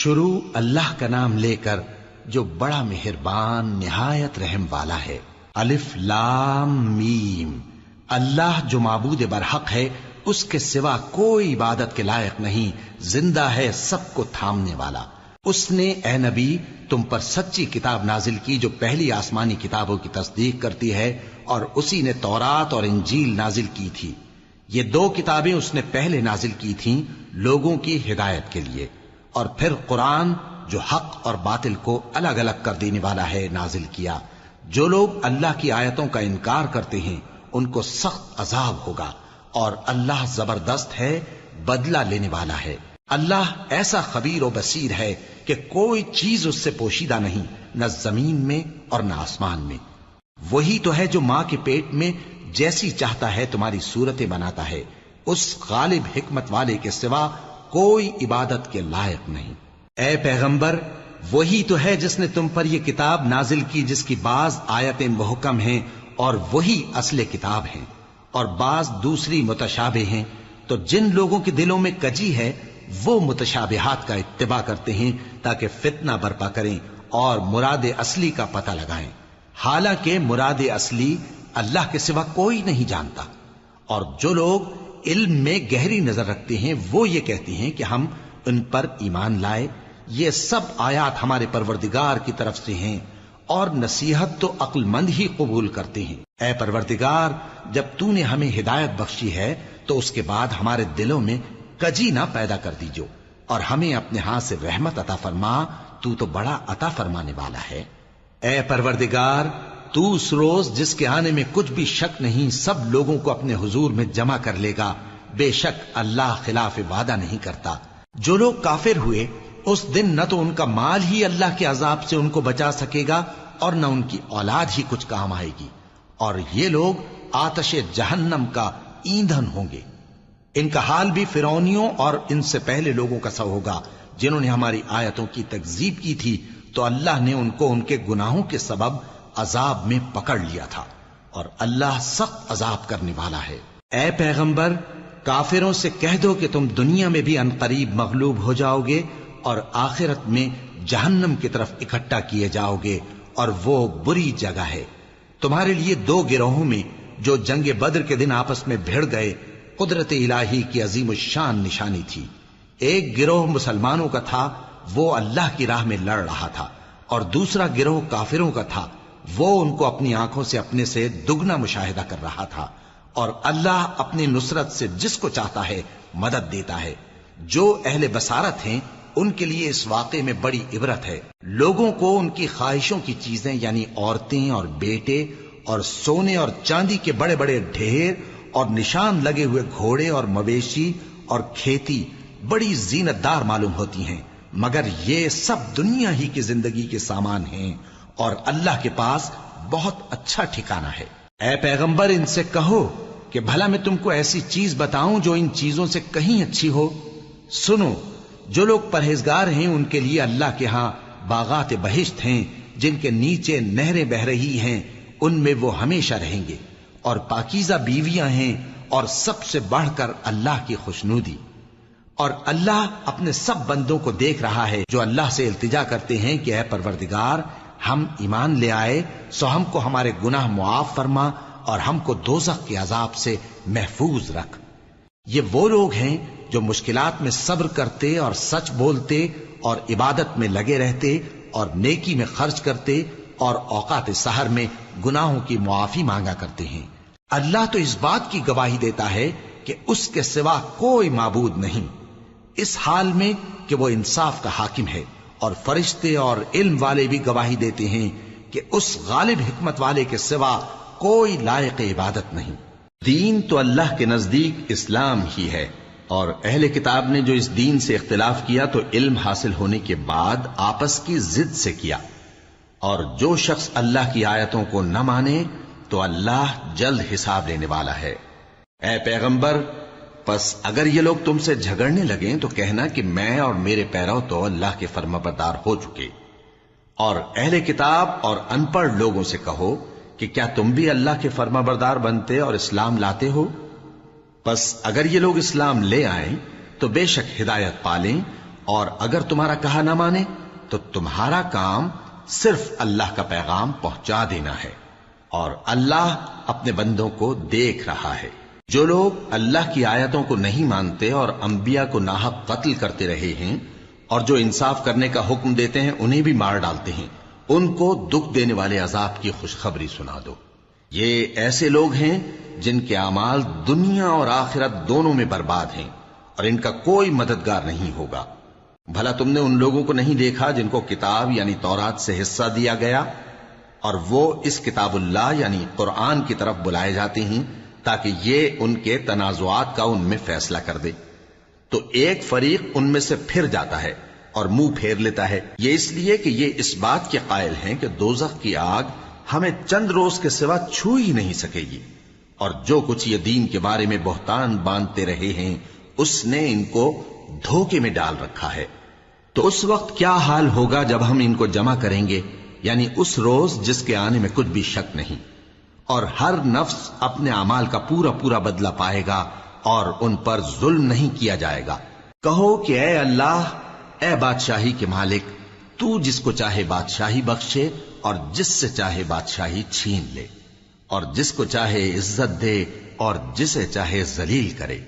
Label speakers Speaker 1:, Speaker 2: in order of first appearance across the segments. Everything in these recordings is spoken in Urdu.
Speaker 1: شروع اللہ کا نام لے کر جو بڑا مہربان نہایت رحم والا ہے۔ الف لام میم۔ اللہ جو معبود برحق ہے، اس کے سوا کوئی عبادت کے لائق نہیں، زندہ ہے، سب کو تھامنے والا۔ اس نے اے نبی تم پر سچی کتاب نازل کی جو پہلی آسمانی کتابوں کی تصدیق کرتی ہے، اور اسی نے تورات اور انجیل نازل کی تھی۔ یہ دو کتابیں اس نے پہلے نازل کی تھیں لوگوں کی ہدایت کے لیے، اور پھر قرآن جو حق اور باطل کو الگ الگ کر دینے والا ہے نازل کیا۔ جو لوگ اللہ کی آیتوں کا انکار کرتے ہیں ان کو سخت عذاب ہوگا، اور اللہ زبردست ہے، بدلہ لینے والا ہے۔ اللہ ایسا خبیر و بصیر ہے کہ کوئی چیز اس سے پوشیدہ نہیں، نہ زمین میں اور نہ آسمان میں۔ وہی تو ہے جو ماں کے پیٹ میں جیسی چاہتا ہے تمہاری صورتیں بناتا ہے، اس غالب حکمت والے کے سوا کوئی عبادت کے لائق نہیں۔ اے پیغمبر، وہی تو ہے جس نے تم پر یہ کتاب نازل کی جس کی بعض آیتیں محکم ہیں اور وہی اصل کتاب ہیں، اور بعض دوسری متشابہ ہیں۔ تو جن لوگوں کے دلوں میں کجی ہے وہ متشابہات کا اتباع کرتے ہیں تاکہ فتنہ برپا کریں اور مراد اصلی کا پتہ لگائیں، حالانکہ مراد اصلی اللہ کے سوا کوئی نہیں جانتا۔ اور جو لوگ علم میں گہری نظر رکھتے ہیں وہ یہ کہتے ہیں کہ ہم ان پر ایمان لائے، یہ سب آیات ہمارے پروردگار کی طرف سے ہیں، اور نصیحت تو عقل مند ہی قبول کرتے ہیں۔ اے پروردگار، جب تو نے ہمیں ہدایت بخشی ہے تو اس کے بعد ہمارے دلوں میں کجی نہ پیدا کر دیجو، اور ہمیں اپنے ہاتھ سے رحمت عطا فرما، تو بڑا عطا فرمانے والا ہے۔ اے پروردگار، تو اس روز جس کے آنے میں کچھ بھی شک نہیں سب لوگوں کو اپنے حضور میں جمع کر لے گا، بے شک اللہ خلاف وعدہ نہیں کرتا۔ جو لوگ کافر ہوئے اس دن نہ تو ان کا مال ہی اللہ کے عذاب سے ان کو بچا سکے گا اور نہ ان کی اولاد ہی کچھ کام آئے گی، اور یہ لوگ آتش جہنم کا ایندھن ہوں گے۔ ان کا حال بھی فرعونیوں اور ان سے پہلے لوگوں کا سا ہوگا جنہوں نے ہماری آیتوں کی تکذیب کی تھی، تو اللہ نے ان کو ان کے گناہوں کے سبب عذاب میں پکڑ لیا تھا، اور اللہ سخت عذاب کرنے والا ہے۔ اے پیغمبر، کافروں سے کہہ دو کہ تم دنیا میں بھی عنقریب مغلوب ہو جاؤ گے اور آخرت میں جہنم کی طرف اکٹھا کیے جاؤ گے، اور وہ بری جگہ ہے۔ تمہارے لیے دو گروہوں میں جو جنگ بدر کے دن آپس میں بھڑ گئے قدرت الہی کی عظیم الشان نشانی تھی۔ ایک گروہ مسلمانوں کا تھا، وہ اللہ کی راہ میں لڑ رہا تھا، اور دوسرا گروہ کافروں کا تھا، وہ ان کو اپنی آنکھوں سے اپنے سے دگنا مشاہدہ کر رہا تھا۔ اور اللہ اپنی نصرت سے جس کو چاہتا ہے مدد دیتا ہے۔ جو اہل بصارت ہیں ان کے لیے اس واقعے میں بڑی عبرت ہے۔ لوگوں کو ان کی خواہشوں کی چیزیں یعنی عورتیں اور بیٹے اور سونے اور چاندی کے بڑے بڑے ڈھیر اور نشان لگے ہوئے گھوڑے اور مویشی اور کھیتی بڑی زینت دار معلوم ہوتی ہیں، مگر یہ سب دنیا ہی کی زندگی کے سامان ہیں، اور اللہ کے پاس بہت اچھا ٹھکانہ ہے۔ اے پیغمبر، ان سے کہو کہ بھلا میں تم کو ایسی چیز بتاؤں جو ان چیزوں سے کہیں اچھی ہو؟ سنو، جو لوگ پرہیزگار ہیں ان کے لیے اللہ کے ہاں باغات بہشت ہیں جن کے نیچے نہریں بہ رہی ہیں، ان میں وہ ہمیشہ رہیں گے، اور پاکیزہ بیویاں ہیں، اور سب سے بڑھ کر اللہ کی خوشنودی۔ اور اللہ اپنے سب بندوں کو دیکھ رہا ہے جو اللہ سے التجا کرتے ہیں کہ اے پروردگار، ہم ایمان لے آئے سو ہم کو ہمارے گناہ معاف فرما اور ہم کو دوزخ کے عذاب سے محفوظ رکھ۔ یہ وہ لوگ ہیں جو مشکلات میں صبر کرتے اور سچ بولتے اور عبادت میں لگے رہتے اور نیکی میں خرچ کرتے اور اوقات سحر میں گناہوں کی معافی مانگا کرتے ہیں۔ اللہ تو اس بات کی گواہی دیتا ہے کہ اس کے سوا کوئی معبود نہیں، اس حال میں کہ وہ انصاف کا حاکم ہے، اور فرشتے اور علم والے بھی گواہی دیتے ہیں کہ اس غالب حکمت والے کے سوا کوئی لائق عبادت نہیں۔ دین تو اللہ کے نزدیک اسلام ہی ہے، اور اہل کتاب نے جو اس دین سے اختلاف کیا تو علم حاصل ہونے کے بعد آپس کی ضد سے کیا، اور جو شخص اللہ کی آیتوں کو نہ مانے تو اللہ جلد حساب لینے والا ہے۔ اے پیغمبر، پس اگر یہ لوگ تم سے جھگڑنے لگیں تو کہنا کہ میں اور میرے پیرو تو اللہ کے فرمانبردار ہو چکے، اور اہل کتاب اور ان پڑھ لوگوں سے کہو کہ کیا تم بھی اللہ کے فرمانبردار بنتے اور اسلام لاتے ہو؟ پس اگر یہ لوگ اسلام لے آئیں تو بے شک ہدایت پالیں، اور اگر تمہارا کہا نہ مانے تو تمہارا کام صرف اللہ کا پیغام پہنچا دینا ہے، اور اللہ اپنے بندوں کو دیکھ رہا ہے۔ جو لوگ اللہ کی آیتوں کو نہیں مانتے اور انبیاء کو ناحق قتل کرتے رہے ہیں اور جو انصاف کرنے کا حکم دیتے ہیں انہیں بھی مار ڈالتے ہیں، ان کو دکھ دینے والے عذاب کی خوشخبری سنا دو۔ یہ ایسے لوگ ہیں جن کے اعمال دنیا اور آخرت دونوں میں برباد ہیں، اور ان کا کوئی مددگار نہیں ہوگا۔ بھلا تم نے ان لوگوں کو نہیں دیکھا جن کو کتاب یعنی تورات سے حصہ دیا گیا، اور وہ اس کتاب اللہ یعنی قرآن کی طرف بلائے جاتے ہیں تاکہ یہ ان کے تنازعات کا ان میں فیصلہ کر دے، تو ایک فریق ان میں سے پھر جاتا ہے اور منہ پھیر لیتا ہے، یہ اس لیے کہ یہ اس بات کے قائل ہیں کہ دوزخ کی آگ ہمیں چند روز کے سوا چھو ہی نہیں سکے گی، اور جو کچھ یہ دین کے بارے میں بہتان باندھتے رہے ہیں اس نے ان کو دھوکے میں ڈال رکھا ہے۔ تو اس وقت کیا حال ہوگا جب ہم ان کو جمع کریں گے، یعنی اس روز جس کے آنے میں کچھ بھی شک نہیں، اور ہر نفس اپنے اعمال کا پورا پورا بدلہ پائے گا اور ان پر ظلم نہیں کیا جائے گا۔ کہو کہ اے اللہ، اے بادشاہی کے مالک، تو جس کو چاہے بادشاہی بخشے اور جس سے چاہے بادشاہی چھین لے، اور جس کو چاہے عزت دے اور جسے چاہے ذلیل کرے۔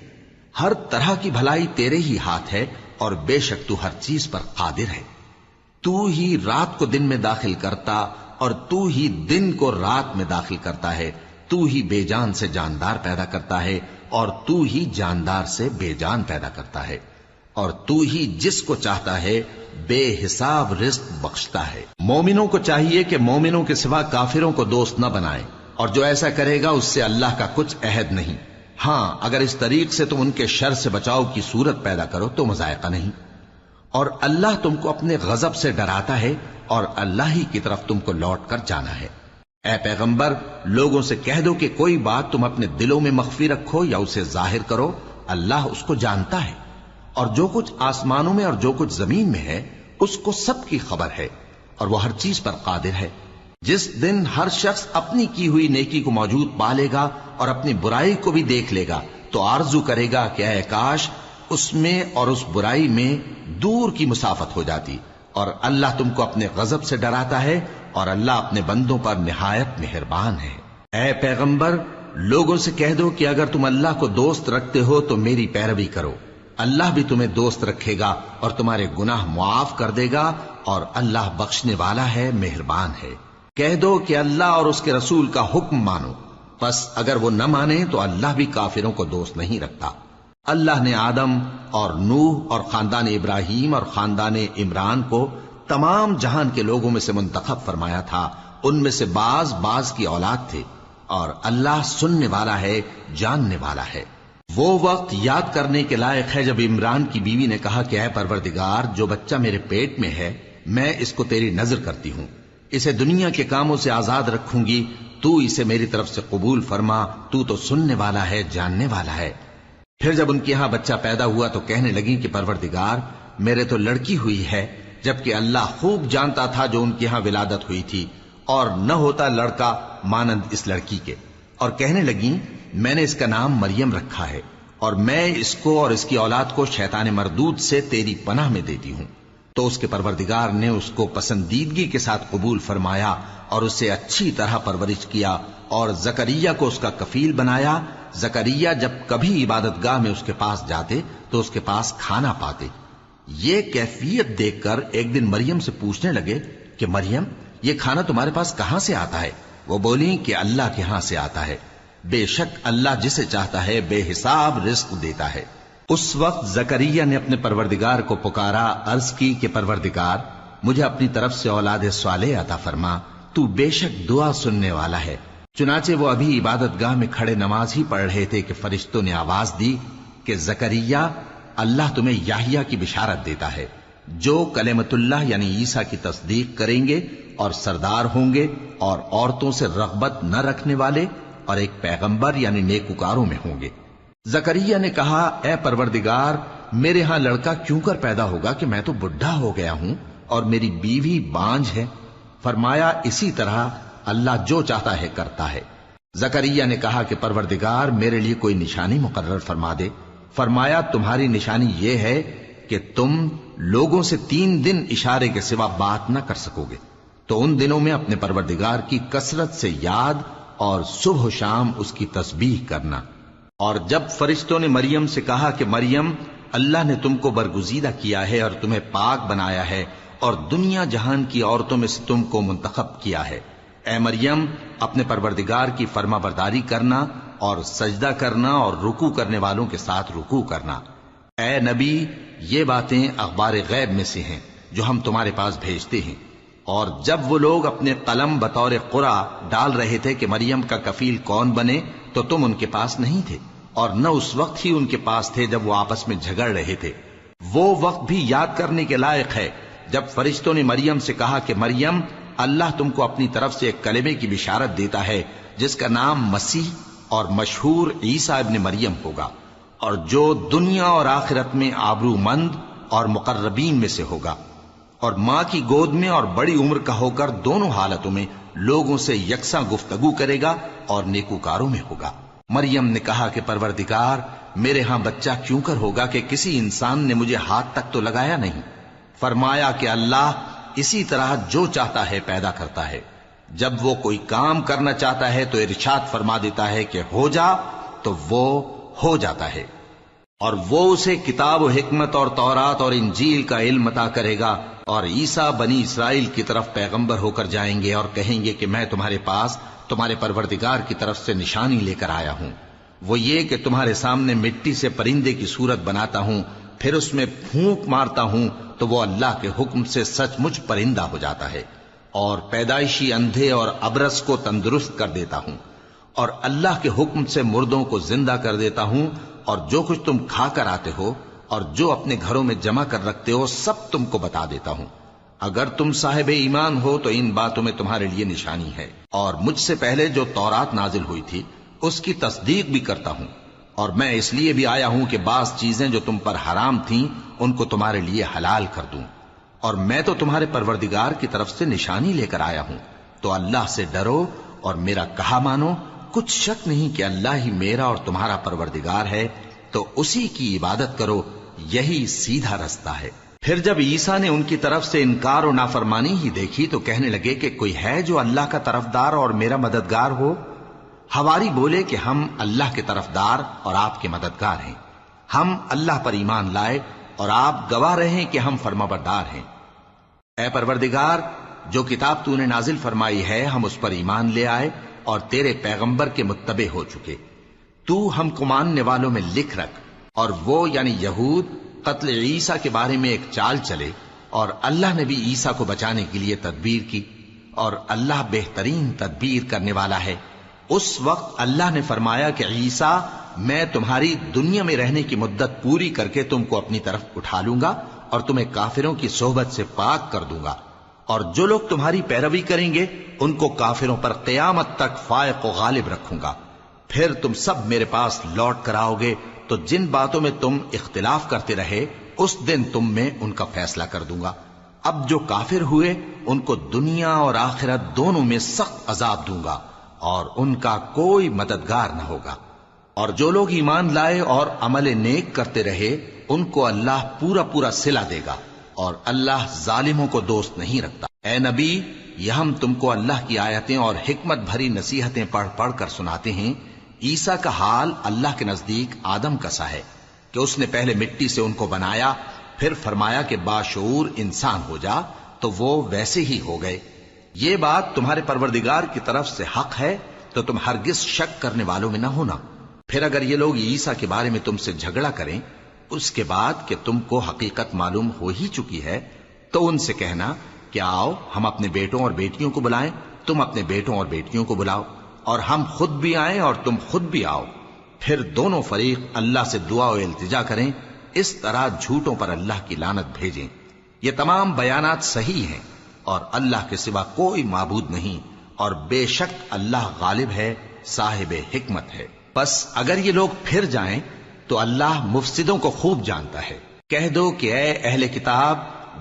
Speaker 1: ہر طرح کی بھلائی تیرے ہی ہاتھ ہے، اور بے شک تو ہر چیز پر قادر ہے۔ تو ہی رات کو دن میں داخل کرتا اور تو ہی دن کو رات میں داخل کرتا ہے، تو ہی بے جان سے جاندار پیدا کرتا ہے اور تو ہی جاندار سے بے جان پیدا کرتا ہے، اور تو ہی جس کو چاہتا ہے بے حساب رزق بخشتا ہے۔ مومنوں کو چاہیے کہ مومنوں کے سوا کافروں کو دوست نہ بنائیں، اور جو ایسا کرے گا اس سے اللہ کا کچھ عہد نہیں۔ ہاں، اگر اس طریق سے تم ان کے شر سے بچاؤ کی صورت پیدا کرو تو مذائقہ نہیں، اور اللہ تم کو اپنے غضب سے ڈراتا ہے اور اللہ ہی کی طرف تم کو لوٹ کر جانا ہے۔ اے پیغمبر، لوگوں سے کہہ دو کہ کوئی بات تم اپنے دلوں میں مخفی رکھو یا اسے ظاہر کرو، اللہ اس کو جانتا ہے، اور جو کچھ آسمانوں میں اور جو کچھ زمین میں ہے اس کو سب کی خبر ہے، اور وہ ہر چیز پر قادر ہے۔ جس دن ہر شخص اپنی کی ہوئی نیکی کو موجود پا لے گا اور اپنی برائی کو بھی دیکھ لے گا تو آرزو کرے گا کہ اے کاش اس میں اور اس برائی میں دور کی مسافت ہو جاتی، اور اللہ تم کو اپنے غضب سے ڈراتا ہے، اور اللہ اپنے بندوں پر نہایت مہربان ہے۔ اے پیغمبر، لوگوں سے کہہ دو کہ اگر تم اللہ کو دوست رکھتے ہو تو میری پیروی کرو، اللہ بھی تمہیں دوست رکھے گا اور تمہارے گناہ معاف کر دے گا، اور اللہ بخشنے والا ہے، مہربان ہے۔ کہہ دو کہ اللہ اور اس کے رسول کا حکم مانو، پس اگر وہ نہ مانے تو اللہ بھی کافروں کو دوست نہیں رکھتا۔ اللہ نے آدم اور نوح اور خاندان ابراہیم اور خاندان عمران کو تمام جہان کے لوگوں میں سے منتخب فرمایا تھا، ان میں سے بعض کی اولاد تھے، اور اللہ سننے والا ہے، جاننے والا ہے۔ وہ وقت یاد کرنے کے لائق ہے جب عمران کی بیوی نے کہا کہ اے پروردگار، جو بچہ میرے پیٹ میں ہے میں اس کو تیری نذر کرتی ہوں، اسے دنیا کے کاموں سے آزاد رکھوں گی، تو اسے میری طرف سے قبول فرما، تو سننے والا ہے، جاننے والا ہے۔ پھر جب ان کے ہاں بچہ پیدا ہوا تو کہنے لگی کہ پروردگار، میرے تو لڑکی ہوئی ہے، جبکہ اللہ خوب جانتا تھا جو ان کے ہاں ولادت ہوئی تھی، اور نہ ہوتا لڑکا مانند اس لڑکی کے، اور کہنے لگیں میں نے اس کا نام مریم رکھا ہے، اور میں اس کو اور اس کی اولاد کو شیطان مردود سے تیری پناہ میں دیتی ہوں۔ تو اس کے پروردگار نے اس کو پسندیدگی کے ساتھ قبول فرمایا اور اسے اچھی طرح پرورش کیا، اور زکریا کو اس کا کفیل بنایا۔ زکریا جب کبھی عبادت گاہ میں اس کے پاس جاتے تو اس کے پاس کھانا پاتے۔ یہ کیفیت دیکھ کر ایک دن مریم سے پوچھنے لگے کہ مریم، یہ کھانا تمہارے پاس کہاں سے آتا ہے؟ وہ بولی کہ اللہ کے ہاں سے آتا ہے، بے شک اللہ جسے چاہتا ہے بے حساب رزق دیتا ہے۔ اس وقت زکریا نے اپنے پروردگار کو پکارا، عرض کی کہ پروردگار، مجھے اپنی طرف سے اولاد صالح عطا فرما، تو بے شک دعا سننے والا ہے۔ چنانچہ وہ ابھی عبادت گاہ میں کھڑے نماز ہی پڑھ رہے تھے کہ فرشتوں نے آواز دی کہ زکریا، اللہ تمہیں یحییٰ کی بشارت دیتا ہے، جو کلمۃ اللہ یعنی عیسیٰ کی تصدیق کریں گے اور سردار ہوں گے اور عورتوں سے رغبت نہ رکھنے والے، اور ایک پیغمبر یعنی نیکوکاروں میں ہوں گے۔ زکریا نے کہا، اے پروردگار، میرے ہاں لڑکا کیوں کر پیدا ہوگا کہ میں تو بڈھا ہو گیا ہوں اور میری بیوی بانجھ ہے۔ فرمایا، اسی طرح اللہ جو چاہتا ہے کرتا ہے۔ زکریا نے کہا کہ پروردگار، میرے لیے کوئی نشانی مقرر فرما دے۔ فرمایا، تمہاری نشانی یہ ہے کہ کہ تم لوگوں سے 3 دن اشارے کے سوا بات نہ کر سکو گے، تو ان دنوں میں اپنے پروردگار کی کثرت سے یاد اور صبح و شام اس کی تسبیح کرنا۔ اور جب فرشتوں نے مریم سے کہا کہ مریم، اللہ نے تم کو برگزیدہ کیا ہے اور تمہیں پاک بنایا ہے اور دنیا جہان کی عورتوں میں سے تم کو منتخب کیا ہے، اے مریم اپنے پروردگار کی فرما برداری کرنا اور سجدہ کرنا اور رکوع کرنے والوں کے ساتھ رکوع کرنا۔ اے نبی، یہ باتیں اخبار غیب میں سے ہیں جو ہم تمہارے پاس بھیجتے ہیں۔ اور جب وہ لوگ اپنے قلم بطور قرعہ ڈال رہے تھے کہ مریم کا کفیل کون بنے، تو تم ان کے پاس نہیں تھے، اور نہ اس وقت ہی ان کے پاس تھے جب وہ آپس میں جھگڑ رہے تھے۔ وہ وقت بھی یاد کرنے کے لائق ہے جب فرشتوں نے مریم سے کہا کہ مریم، اللہ تم کو اپنی طرف سے ایک کلمے کی بشارت دیتا ہے جس کا نام مسیح اور مشہور عیسیٰ ابن مریم ہوگا، اور جو دنیا اور آخرت میں آبرو مند اور مقربین میں سے ہوگا، اور ماں کی گود میں اور بڑی عمر کا ہو کر دونوں حالتوں میں لوگوں سے یکساں گفتگو کرے گا اور نیکوکاروں میں ہوگا۔ مریم نے کہا کہ پروردگار، میرے ہاں بچہ کیوں کر ہوگا کہ کسی انسان نے مجھے ہاتھ تک تو لگایا نہیں۔ فرمایا کہ اللہ اسی طرح جو چاہتا ہے پیدا کرتا ہے، جب وہ کوئی کام کرنا چاہتا ہے تو ارشاد فرما دیتا ہے کہ ہو جا، تو وہ ہو جاتا ہے۔ اور وہ اسے کتاب و حکمت اور تورات اور انجیل کا علم عطا کرے گا، اور عیسیٰ بنی اسرائیل کی طرف پیغمبر ہو کر جائیں گے اور کہیں گے کہ میں تمہارے پاس تمہارے پروردگار کی طرف سے نشانی لے کر آیا ہوں، وہ یہ کہ تمہارے سامنے مٹی سے پرندے کی صورت بناتا ہوں، پھر اس میں پھونک مارتا ہوں تو وہ اللہ کے حکم سے سچ مچ پرندہ ہو جاتا ہے، اور پیدائشی اندھے اور ابرص کو تندرست کر دیتا ہوں، اور اللہ کے حکم سے مردوں کو زندہ کر دیتا ہوں، اور جو کچھ تم کھا کر آتے ہو اور جو اپنے گھروں میں جمع کر رکھتے ہو سب تم کو بتا دیتا ہوں۔ اگر تم صاحب ایمان ہو تو ان باتوں میں تمہارے لیے نشانی ہے، اور مجھ سے پہلے جو تورات نازل ہوئی تھی اس کی تصدیق بھی کرتا ہوں، اور میں اس لیے بھی آیا ہوں کہ بعض چیزیں جو تم پر حرام تھیں ان کو تمہارے لیے حلال کر دوں، اور میں تو تمہارے پروردگار کی طرف سے نشانی لے کر آیا ہوں، تو اللہ سے ڈرو اور میرا کہا مانو۔ کچھ شک نہیں کہ اللہ ہی میرا اور تمہارا پروردگار ہے، تو اسی کی عبادت کرو، یہی سیدھا رستہ ہے۔ پھر جب عیسیٰ نے ان کی طرف سے انکار و نافرمانی ہی دیکھی تو کہنے لگے کہ کوئی ہے جو اللہ کا طرفدار اور میرا مددگار ہو؟ حواری بولے کہ ہم اللہ کے طرفدار اور آپ کے مددگار ہیں، ہم اللہ پر ایمان لائے اور آپ گواہ رہیں کہ ہم فرما بردار ہیں۔ اے پروردگار، جو کتاب تو نے نازل فرمائی ہے ہم اس پر ایمان لے آئے اور تیرے پیغمبر کے متبع ہو چکے، تو ہم کو ماننے والوں میں لکھ رکھ۔ اور وہ یعنی یہود قتل عیسیٰ کے بارے میں ایک چال چلے، اور اللہ نے بھی عیسیٰ کو بچانے کے لیے تدبیر کی، اور اللہ بہترین تدبیر کرنے والا ہے۔ اس وقت اللہ نے فرمایا کہ عیسیٰ، میں تمہاری دنیا میں رہنے کی مدت پوری کر کے تم کو اپنی طرف اٹھا لوں گا اور تمہیں کافروں کی صحبت سے پاک کر دوں گا، اور جو لوگ تمہاری پیروی کریں گے ان کو کافروں پر قیامت تک فائق و غالب رکھوں گا۔ پھر تم سب میرے پاس لوٹ کر آؤ گے، تو جن باتوں میں تم اختلاف کرتے رہے اس دن تم میں ان کا فیصلہ کر دوں گا۔ اب جو کافر ہوئے ان کو دنیا اور آخرت دونوں میں سخت عذاب دوں گا، اور ان کا کوئی مددگار نہ ہوگا۔ اور جو لوگ ایمان لائے اور عمل نیک کرتے رہے ان کو اللہ پورا پورا صلہ دے گا، اور اللہ ظالموں کو دوست نہیں رکھتا۔ اے نبی، یہ ہم تم کو اللہ کی آیتیں اور حکمت بھری نصیحتیں پڑھ پڑھ کر سناتے ہیں۔ عیسیٰ کا حال اللہ کے نزدیک آدم کا سا ہے کہ اس نے پہلے مٹی سے ان کو بنایا، پھر فرمایا کہ باشعور انسان ہو جا، تو وہ ویسے ہی ہو گئے۔ یہ بات تمہارے پروردگار کی طرف سے حق ہے، تو تم ہرگز شک کرنے والوں میں نہ ہونا۔ پھر اگر یہ لوگ عیسیٰ کے بارے میں تم سے جھگڑا کریں اس کے بعد کہ تم کو حقیقت معلوم ہو ہی چکی ہے، تو ان سے کہنا کہ آؤ ہم اپنے بیٹوں اور بیٹیوں کو بلائیں، تم اپنے بیٹوں اور بیٹیوں کو بلاؤ، اور ہم خود بھی آئیں اور تم خود بھی آؤ، پھر دونوں فریق اللہ سے دعا و التجا کریں، اس طرح جھوٹوں پر اللہ کی لعنت بھیجیں۔ یہ تمام بیانات صحیح ہیں، اور اللہ کے سوا کوئی معبود نہیں، اور بے شک اللہ غالب ہے، صاحب حکمت ہے۔ بس اگر یہ لوگ پھر جائیں تو اللہ مفسدوں کو خوب جانتا ہے۔ کہہ دو کہ اے اہل کتاب،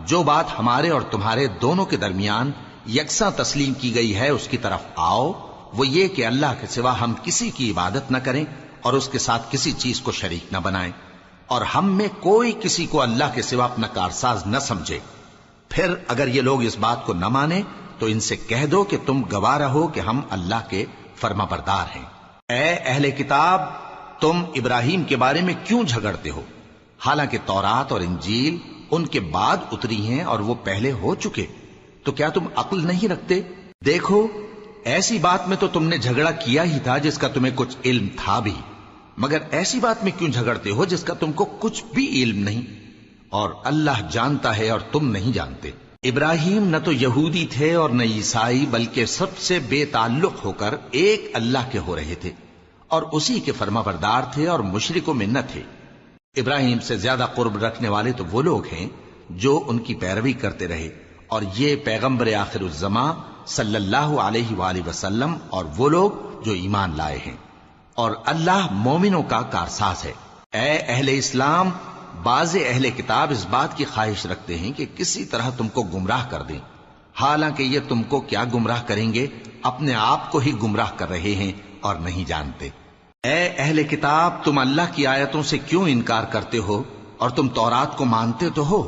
Speaker 1: جو بات ہمارے اور تمہارے دونوں کے درمیان یکساں تسلیم کی گئی ہے اس کی طرف آؤ، وہ یہ کہ اللہ کے سوا ہم کسی کی عبادت نہ کریں اور اس کے ساتھ کسی چیز کو شریک نہ بنائیں، اور ہم میں کوئی کسی کو اللہ کے سوا اپنا کارساز نہ سمجھے۔ پھر اگر یہ لوگ اس بات کو نہ مانے تو ان سے کہہ دو کہ تم گواہ رہو کہ ہم اللہ کے فرما بردار ہیں۔ اے اہل کتاب، تم ابراہیم کے بارے میں کیوں جھگڑتے ہو؟ حالانکہ تورات اور انجیل ان کے بعد اتری ہیں اور وہ پہلے ہو چکے، تو کیا تم عقل نہیں رکھتے؟ دیکھو، ایسی بات میں تو تم نے جھگڑا کیا ہی تھا جس کا تمہیں کچھ علم تھا بھی، مگر ایسی بات میں کیوں جھگڑتے ہو جس کا تم کو کچھ بھی علم نہیں؟ اور اللہ جانتا ہے اور تم نہیں جانتے۔ ابراہیم نہ تو یہودی تھے اور نہ عیسائی، بلکہ سب سے بے تعلق ہو کر ایک اللہ کے ہو رہے تھے اور اسی کے فرما بردار تھے اور مشرکوں میں نہ تھے۔ ابراہیم سے زیادہ قرب رکھنے والے تو وہ لوگ ہیں جو ان کی پیروی کرتے رہے، اور یہ پیغمبر آخر الزماں صلی اللہ علیہ وآلہ وسلم اور وہ لوگ جو ایمان لائے ہیں، اور اللہ مومنوں کا کارساز ہے۔ اے اہل اسلام، بعض اہل کتاب اس بات کی خواہش رکھتے ہیں کہ کسی طرح تم کو گمراہ کر دیں، حالانکہ یہ تم کو کیا گمراہ کریں گے، اپنے آپ کو ہی گمراہ کر رہے ہیں اور نہیں جانتے۔ اے اہل کتاب، تم اللہ کی آیتوں سے کیوں انکار کرتے ہو اور تم تورات کو مانتے تو ہو؟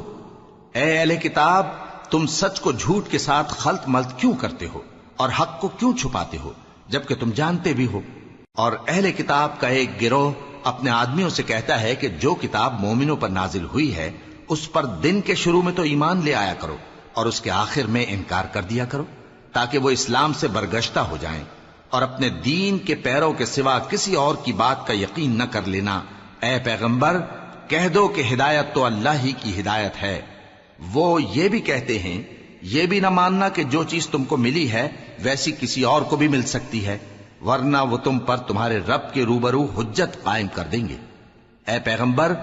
Speaker 1: اے اہل کتاب، تم سچ کو جھوٹ کے ساتھ خلط ملط کیوں کرتے ہو اور حق کو کیوں چھپاتے ہو جبکہ تم جانتے بھی ہو؟ اور اہل کتاب کا ایک گروہ اپنے آدمیوں سے کہتا ہے کہ جو کتاب مومنوں پر نازل ہوئی ہے اس پر دن کے شروع میں تو ایمان لے آیا کرو اور اس کے آخر میں انکار کر دیا کرو، تاکہ وہ اسلام سے برگشتہ ہو جائیں، اور اپنے دین کے پیروں کے سوا کسی اور کی بات کا یقین نہ کر لینا۔ اے پیغمبر، کہہ دو کہ ہدایت تو اللہ ہی کی ہدایت ہے۔ وہ یہ بھی کہتے ہیں، یہ بھی نہ ماننا کہ جو چیز تم کو ملی ہے ویسی کسی اور کو بھی مل سکتی ہے، ورنہ وہ تم پر تمہارے رب کے روبرو حجت قائم کر دیں گے۔ اے پیغمبر،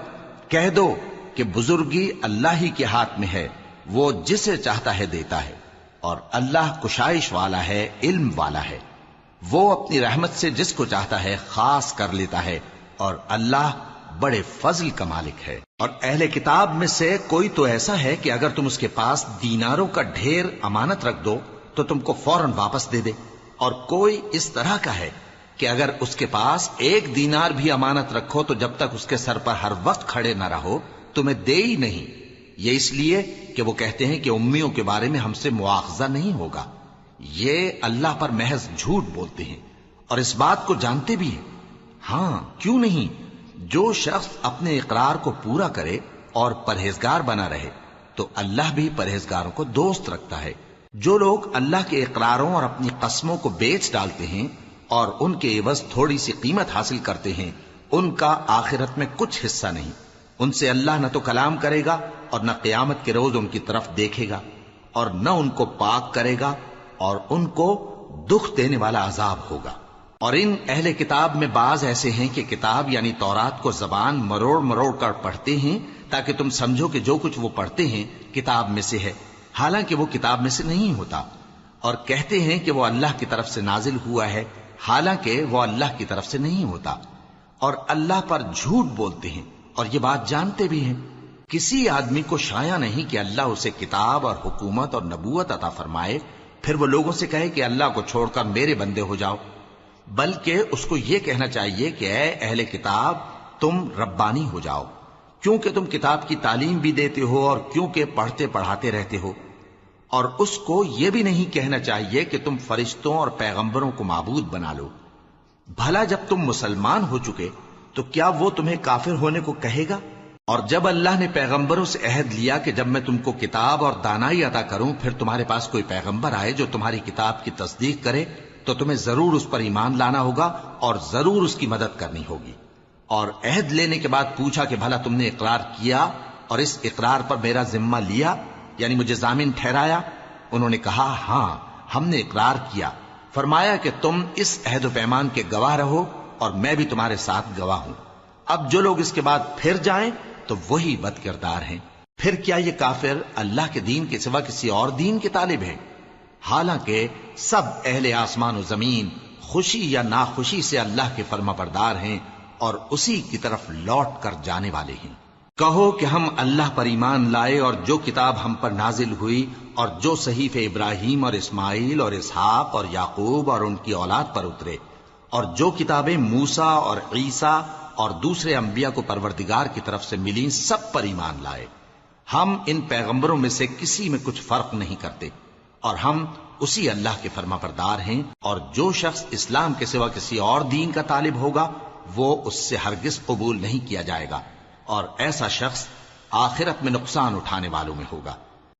Speaker 1: کہہ دو کہ بزرگی اللہ ہی کے ہاتھ میں ہے، وہ جسے چاہتا ہے دیتا ہے، اور اللہ کشائش والا ہے، علم والا ہے۔ وہ اپنی رحمت سے جس کو چاہتا ہے خاص کر لیتا ہے، اور اللہ بڑے فضل کا مالک ہے۔ اور اہل کتاب میں سے کوئی تو ایسا ہے کہ اگر تم اس کے پاس دیناروں کا ڈھیر امانت رکھ دو تو تم کو فوراً واپس دے دے، اور کوئی اس طرح کا ہے کہ اگر اس کے پاس 1 دینار بھی امانت رکھو تو جب تک اس کے سر پر ہر وقت کھڑے نہ رہو تمہیں دے ہی نہیں۔ یہ اس لیے کہ وہ کہتے ہیں کہ امیوں کے بارے میں ہم سے مواخذہ نہیں ہوگا۔ یہ اللہ پر محض جھوٹ بولتے ہیں اور اس بات کو جانتے بھی ہیں۔ ہاں، کیوں نہیں؟ جو شخص اپنے اقرار کو پورا کرے اور پرہیزگار بنا رہے تو اللہ بھی پرہیزگاروں کو دوست رکھتا ہے۔ جو لوگ اللہ کے اقراروں اور اپنی قسموں کو بیچ ڈالتے ہیں اور ان کے عوض تھوڑی سی قیمت حاصل کرتے ہیں، ان کا آخرت میں کچھ حصہ نہیں۔ ان سے اللہ نہ تو کلام کرے گا اور نہ قیامت کے روز ان کی طرف دیکھے گا، اور نہ ان کو پاک کرے گا، اور ان کو دکھ دینے والا عذاب ہوگا۔ اور ان اہل کتاب میں بعض ایسے ہیں کہ کتاب یعنی تورات کو زبان مروڑ مروڑ کر پڑھتے ہیں تاکہ تم سمجھو کہ جو کچھ وہ پڑھتے ہیں کتاب میں سے ہے، حالانکہ وہ کتاب میں سے نہیں ہوتا، اور کہتے ہیں کہ وہ اللہ کی طرف سے نازل ہوا ہے، حالانکہ وہ اللہ کی طرف سے نہیں ہوتا، اور اللہ پر جھوٹ بولتے ہیں اور یہ بات جانتے بھی ہیں۔ کسی آدمی کو شایع نہیں کہ اللہ اسے کتاب اور حکومت اور نبوت عطا فرمائے پھر وہ لوگوں سے کہے کہ اللہ کو چھوڑ کر میرے بندے ہو جاؤ، بلکہ اس کو یہ کہنا چاہیے کہ اے اہل کتاب، تم ربانی ہو جاؤ، کیونکہ تم کتاب کی تعلیم بھی دیتے ہو اور کیونکہ پڑھتے پڑھاتے رہتے ہو۔ اور اس کو یہ بھی نہیں کہنا چاہیے کہ تم فرشتوں اور پیغمبروں کو معبود بنا لو۔ بھلا جب تم مسلمان ہو چکے تو کیا وہ تمہیں کافر ہونے کو کہے گا؟ اور جب اللہ نے پیغمبروں سے عہد لیا کہ جب میں تم کو کتاب اور دانائی عطا کروں پھر تمہارے پاس کوئی پیغمبر آئے جو تمہاری کتاب کی تصدیق کرے تو تمہیں ضرور اس پر ایمان لانا ہوگا اور ضرور اس کی مدد کرنی ہوگی۔ اور عہد لینے کے بعد پوچھا کہ بھلا تم نے اقرار کیا اور اس اقرار پر میرا ذمہ لیا، یعنی مجھے ضامن ٹھہرایا؟ انہوں نے کہا ہاں، ہم نے اقرار کیا۔ فرمایا کہ تم اس عہد و پیمان کے گواہ رہو اور میں بھی تمہارے ساتھ گواہ ہوں۔ اب جو لوگ اس کے بعد پھر جائیں تو وہی بد کردار ہیں۔ پھر کیا یہ کافر اللہ کے دین کے سوا کسی اور دین کے طالب ہیں؟ حالانکہ سب اہل آسمان و زمین خوشی یا ناخوشی سے اللہ کے فرما بردار ہیں اور اسی کی طرف لوٹ کر جانے والے ہیں۔ کہو کہ ہم اللہ پر ایمان لائے اور جو کتاب ہم پر نازل ہوئی اور جو صحیفے ابراہیم اور اسماعیل اور اسحاق اور یعقوب اور ان کی اولاد پر اترے، اور جو کتابیں موسیٰ اور عیسیٰ اور دوسرے انبیاء کو پروردگار کی طرف سے ملی سب پر ایمان لائے۔ ہم ان پیغمبروں میں سے کسی میں کچھ فرق نہیں کرتے، اور ہم اسی اللہ کے فرما بردار ہیں، اور جو شخص اسلام کے سوا کسی اور دین کا طالب ہوگا وہ اس سے ہرگز قبول نہیں کیا جائے گا، اور ایسا شخص آخرت میں نقصان اٹھانے والوں میں ہوگا۔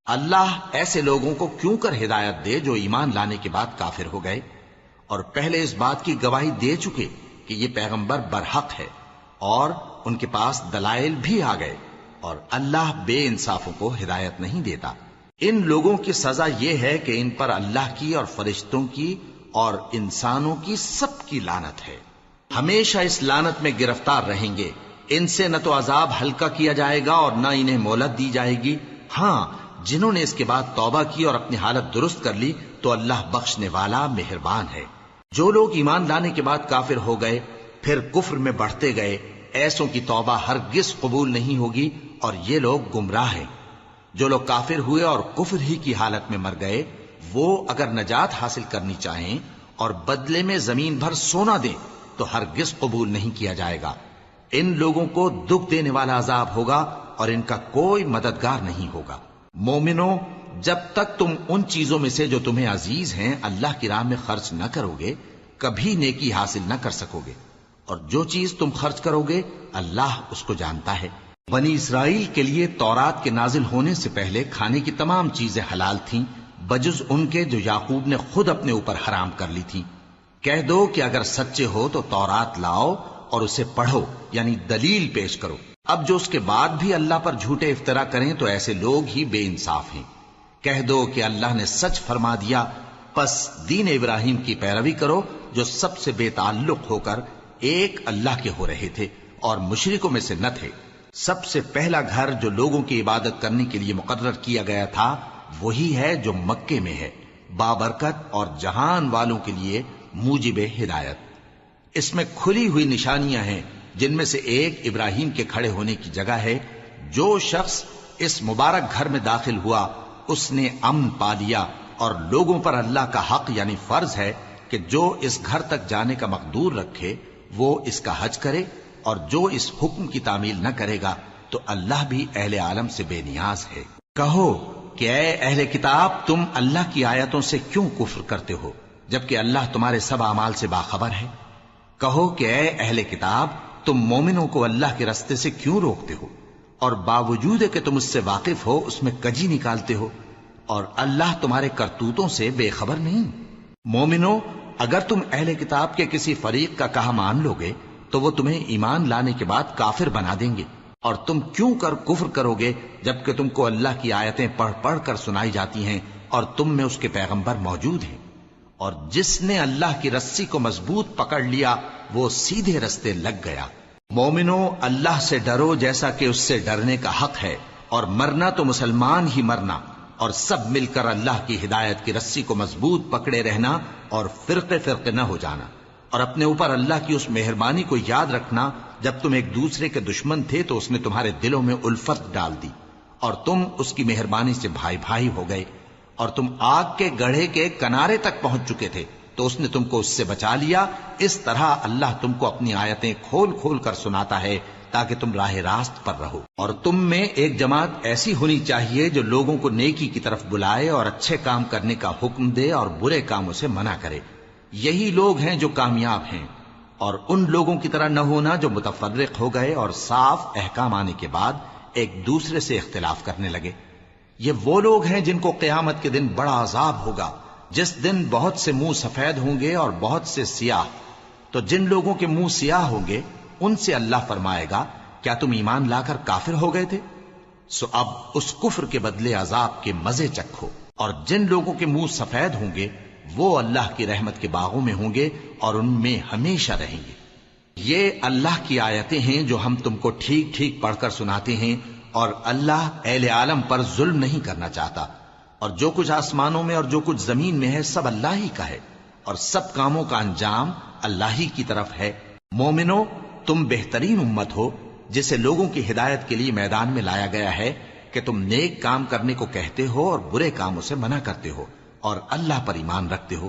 Speaker 1: اللہ ایسے لوگوں کو کیوں کر ہدایت دے جو ایمان لانے کے بعد کافر ہو گئے اور پہلے اس بات کی گواہی دے چکے کہ یہ پیغمبر برحق ہے، اور ان کے پاس دلائل بھی آ گئے، اور اللہ بے انصافوں کو ہدایت نہیں دیتا۔ ان لوگوں کی سزا یہ ہے کہ ان پر اللہ کی اور فرشتوں کی اور انسانوں کی سب کی لعنت ہے، ہمیشہ اس لعنت میں گرفتار رہیں گے۔ ان سے نہ تو عذاب ہلکا کیا جائے گا اور نہ انہیں مہلت دی جائے گی۔ ہاں، جنہوں نے اس کے بعد توبہ کی اور اپنی حالت درست کر لی تو اللہ بخشنے والا مہربان ہے۔ جو لوگ ایمان لانے کے بعد کافر ہو گئے پھر کفر میں بڑھتے گئے، ایسوں کی توبہ ہرگز قبول نہیں ہوگی، اور یہ لوگ گمراہ ہیں۔ جو لوگ کافر ہوئے اور کفر ہی کی حالت میں مر گئے، وہ اگر نجات حاصل کرنی چاہیں اور بدلے میں زمین بھر سونا دیں تو ہرگز قبول نہیں کیا جائے گا۔ ان لوگوں کو دکھ دینے والا عذاب ہوگا اور ان کا کوئی مددگار نہیں ہوگا۔ مومنوں، جب تک تم ان چیزوں میں سے جو تمہیں عزیز ہیں اللہ کی راہ میں خرچ نہ کرو گے، کبھی نیکی حاصل نہ کر سکو گے، اور جو چیز تم خرچ کرو گے اللہ اس کو جانتا ہے۔ بنی اسرائیل کے لیے تورات کے نازل ہونے سے پہلے کھانے کی تمام چیزیں حلال تھیں بجز ان کے جو یعقوب نے خود اپنے اوپر حرام کر لی تھیں۔ کہہ دو کہ اگر سچے ہو تو تورات لاؤ اور اسے پڑھو، یعنی دلیل پیش کرو۔ اب جو اس کے بعد بھی اللہ پر جھوٹے افطرا کریں تو ایسے لوگ ہی بے انصاف ہیں۔ کہہ دو کہ اللہ نے سچ فرما دیا، پس دین ابراہیم کی پیروی کرو جو سب سے بے تعلق ہو کر ایک اللہ کے ہو رہے تھے اور مشرکوں میں سے نہ تھے۔ سب سے پہلا گھر جو لوگوں کی عبادت کرنے کے لیے مقرر کیا گیا تھا وہی ہے جو مکے میں ہے، بابرکت اور جہان والوں کے لیے موجب ہدایت۔ اس میں کھلی ہوئی نشانیاں ہیں، جن میں سے ایک ابراہیم کے کھڑے ہونے کی جگہ ہے۔ جو شخص اس مبارک گھر میں داخل ہوا اس نے امن پا لیا، اور لوگوں پر اللہ کا حق یعنی فرض ہے کہ جو اس گھر تک جانے کا مقدور رکھے وہ اس کا حج کرے، اور جو اس حکم کی تعمیل نہ کرے گا تو اللہ بھی اہل عالم سے بے نیاز ہے۔ کہو کہ اے اہل کتاب، تم اللہ کی آیتوں سے کیوں کفر کرتے ہو جبکہ اللہ تمہارے سب اعمال سے باخبر ہے؟ کہو کہ اے اہل کتاب، تم مومنوں کو اللہ کے رستے سے کیوں روکتے ہو، اور باوجود کہ تم اس سے واقف ہو اس میں کجی نکالتے ہو، اور اللہ تمہارے کرتوتوں سے بے خبر نہیں؟ مومنوں، اگر تم اہل کتاب کے کسی فریق کا کہا مان لو گے تو وہ تمہیں ایمان لانے کے بعد کافر بنا دیں گے، اور تم کیوں کر کفر کرو گے جبکہ تم کو اللہ کی آیتیں پڑھ پڑھ کر سنائی جاتی ہیں اور تم میں اس کے پیغمبر موجود ہیں۔ اور جس نے اللہ کی رسی کو مضبوط پکڑ لیا وہ سیدھے رستے لگ گیا۔ مومنوں، اللہ سے ڈرو جیسا کہ اس سے ڈرنے کا حق ہے، اور مرنا تو مسلمان ہی مرنا، اور سب مل کر اللہ کی ہدایت کی رسی کو مضبوط پکڑے رہنا اور فرقے فرقے نہ ہو جانا، اور اپنے اوپر اللہ کی اس مہربانی کو یاد رکھنا جب تم ایک دوسرے کے دشمن تھے تو اس نے تمہارے دلوں میں الفت ڈال دی اور تم اس کی مہربانی سے بھائی بھائی ہو گئے، اور تم آگ کے گڑھے کے کنارے تک پہنچ چکے تھے تو اس نے تم کو اس سے بچا لیا۔ اس طرح اللہ تم کو اپنی آیتیں کھول کھول کر سناتا ہے تاکہ تم راہ راست پر رہو۔ اور تم میں ایک جماعت ایسی ہونی چاہیے جو لوگوں کو نیکی کی طرف بلائے اور اچھے کام کرنے کا حکم دے اور برے کاموں سے منع کرے۔ یہی لوگ ہیں جو کامیاب ہیں، اور ان لوگوں کی طرح نہ ہونا جو متفرق ہو گئے اور صاف احکام آنے کے بعد ایک دوسرے سے اختلاف کرنے لگے۔ یہ وہ لوگ ہیں جن کو قیامت کے دن بڑا عذاب ہوگا، جس دن بہت سے منہ سفید ہوں گے اور بہت سے سیاہ۔ تو جن لوگوں کے منہ سیاہ ہوں گے ان سے اللہ فرمائے گا، کیا تم ایمان لا کر کافر ہو گئے تھے؟ سو اب اس کفر کے بدلے عذاب کے مزے چکھو۔ اور جن لوگوں کے منہ سفید ہوں گے وہ اللہ کی رحمت کے باغوں میں ہوں گے اور ان میں ہمیشہ رہیں گے۔ یہ اللہ کی آیتیں ہیں جو ہم تم کو ٹھیک ٹھیک پڑھ کر سناتے ہیں، اور اللہ اہل عالم پر ظلم نہیں کرنا چاہتا، اور جو کچھ آسمانوں میں اور جو کچھ زمین میں ہے سب اللہ ہی کا ہے، اور سب کاموں کا انجام اللہ ہی کی طرف ہے۔ مومنو، تم بہترین امت ہو جسے لوگوں کی ہدایت کے لیے میدان میں لایا گیا ہے کہ تم نیک کام کرنے کو کہتے ہو اور برے کاموں سے منع کرتے ہو اور اللہ پر ایمان رکھتے ہو۔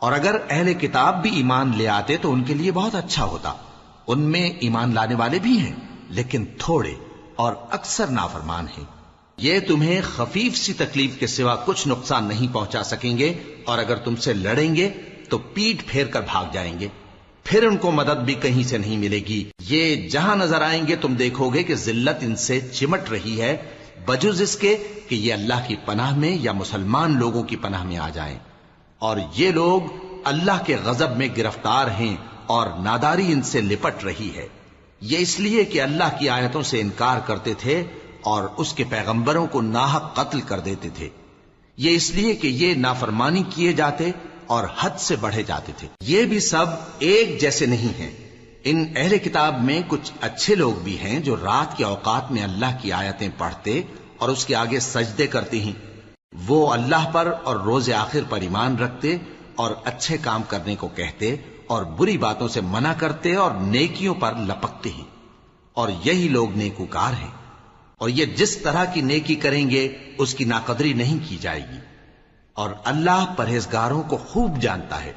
Speaker 1: اور اگر اہل کتاب بھی ایمان لے آتے تو ان کے لیے بہت اچھا ہوتا، ان میں ایمان لانے والے بھی ہیں لیکن تھوڑے اور اکثر نافرمان ہیں۔ یہ تمہیں خفیف سی تکلیف کے سوا کچھ نقصان نہیں پہنچا سکیں گے، اور اگر تم سے لڑیں گے تو پیٹ پھیر کر بھاگ جائیں گے، پھر ان کو مدد بھی کہیں سے نہیں ملے گی۔ یہ جہاں نظر آئیں گے تم دیکھو گے کہ ذلت ان سے چمٹ رہی ہے، بجز اس کے کہ یہ اللہ کی پناہ میں یا مسلمان لوگوں کی پناہ میں آ جائیں۔ اور یہ لوگ اللہ کے غضب میں گرفتار ہیں اور ناداری ان سے لپٹ رہی ہے۔ یہ اس لیے کہ اللہ کی آیتوں سے انکار کرتے تھے اور اس کے پیغمبروں کو ناحق قتل کر دیتے تھے۔ یہ اس لیے کہ یہ نافرمانی کیے جاتے اور حد سے بڑھے جاتے تھے۔ یہ بھی سب ایک جیسے نہیں ہیں۔ ان اہل کتاب میں کچھ اچھے لوگ بھی ہیں جو رات کے اوقات میں اللہ کی آیتیں پڑھتے اور اس کے آگے سجدے کرتے ہیں۔ وہ اللہ پر اور روز آخر پر ایمان رکھتے اور اچھے کام کرنے کو کہتے اور بری باتوں سے منع کرتے اور نیکیوں پر لپکتے ہیں، اور یہی لوگ نیکوکار ہیں۔ اور یہ جس طرح کی نیکی کریں گے اس کی ناقدری نہیں کی جائے گی، اور اللہ پرہیزگاروں کو خوب جانتا ہے۔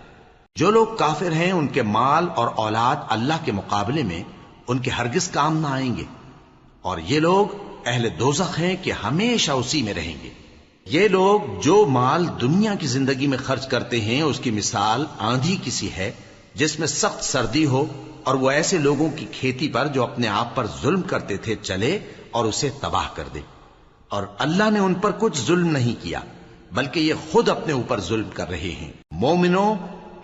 Speaker 1: جو لوگ کافر ہیں ان کے مال اور اولاد اللہ کے مقابلے میں ان کے ہرگز کام نہ آئیں گے، اور یہ لوگ اہل دوزخ ہیں کہ ہمیشہ اسی میں رہیں گے۔ یہ لوگ جو مال دنیا کی زندگی میں خرچ کرتے ہیں اس کی مثال آندھی کسی ہے جس میں سخت سردی ہو، اور وہ ایسے لوگوں کی کھیتی پر جو اپنے آپ پر ظلم کرتے تھے چلے اور اسے تباہ کر دے۔ اور اللہ نے ان پر کچھ ظلم نہیں کیا بلکہ یہ خود اپنے اوپر ظلم کر رہے ہیں۔ مومنوں،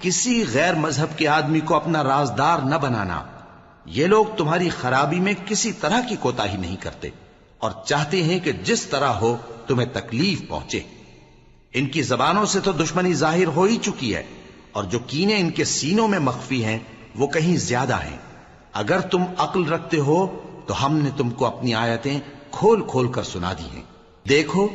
Speaker 1: کسی غیر مذہب کے آدمی کو اپنا رازدار نہ بنانا۔ یہ لوگ تمہاری خرابی میں کسی طرح کی کوتاہی نہیں کرتے اور چاہتے ہیں کہ جس طرح ہو تمہیں تکلیف پہنچے۔ ان کی زبانوں سے تو دشمنی ظاہر ہو ہی چکی ہے، اور جو کینے ان کے سینوں میں مخفی ہیں وہ کہیں زیادہ ہیں۔ اگر تم عقل رکھتے ہو تو ہم نے تم کو اپنی آیتیں کھول کھول کر سنا دی ہیں۔ دیکھو،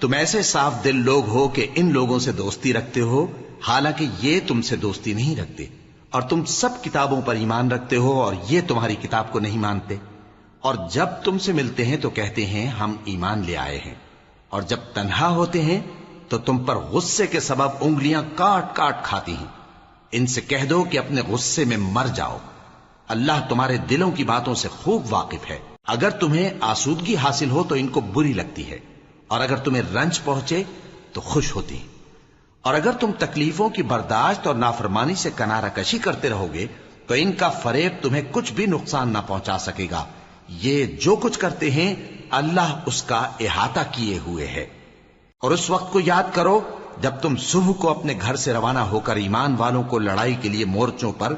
Speaker 1: تم ایسے صاف دل لوگ ہو کہ ان لوگوں سے دوستی رکھتے ہو، حالانکہ یہ تم سے دوستی نہیں رکھتے، اور تم سب کتابوں پر ایمان رکھتے ہو اور یہ تمہاری کتاب کو نہیں مانتے۔ اور جب تم سے ملتے ہیں تو کہتے ہیں ہم ایمان لے آئے ہیں، اور جب تنہا ہوتے ہیں تو تم پر غصے کے سبب انگلیاں کاٹ کاٹ کھاتی ہیں۔ ان سے کہہ دو کہ اپنے غصے میں مر جاؤ، اللہ تمہارے دلوں کی باتوں سے خوب واقف ہے۔ اگر تمہیں آسودگی حاصل ہو تو ان کو بری لگتی ہے، اور اگر تمہیں رنج پہنچے تو خوش ہوتی ہیں۔ اور اگر تم تکلیفوں کی برداشت اور نافرمانی سے کنارہ کشی کرتے رہو گے تو ان کا فریب تمہیں کچھ بھی نقصان نہ پہنچا سکے گا۔ یہ جو کچھ کرتے ہیں اللہ اس کا احاطہ کیے ہوئے ہے۔ اور اس وقت کو یاد کرو جب تم صبح کو اپنے گھر سے روانہ ہو کر ایمان والوں کو لڑائی کے لیے مورچوں پر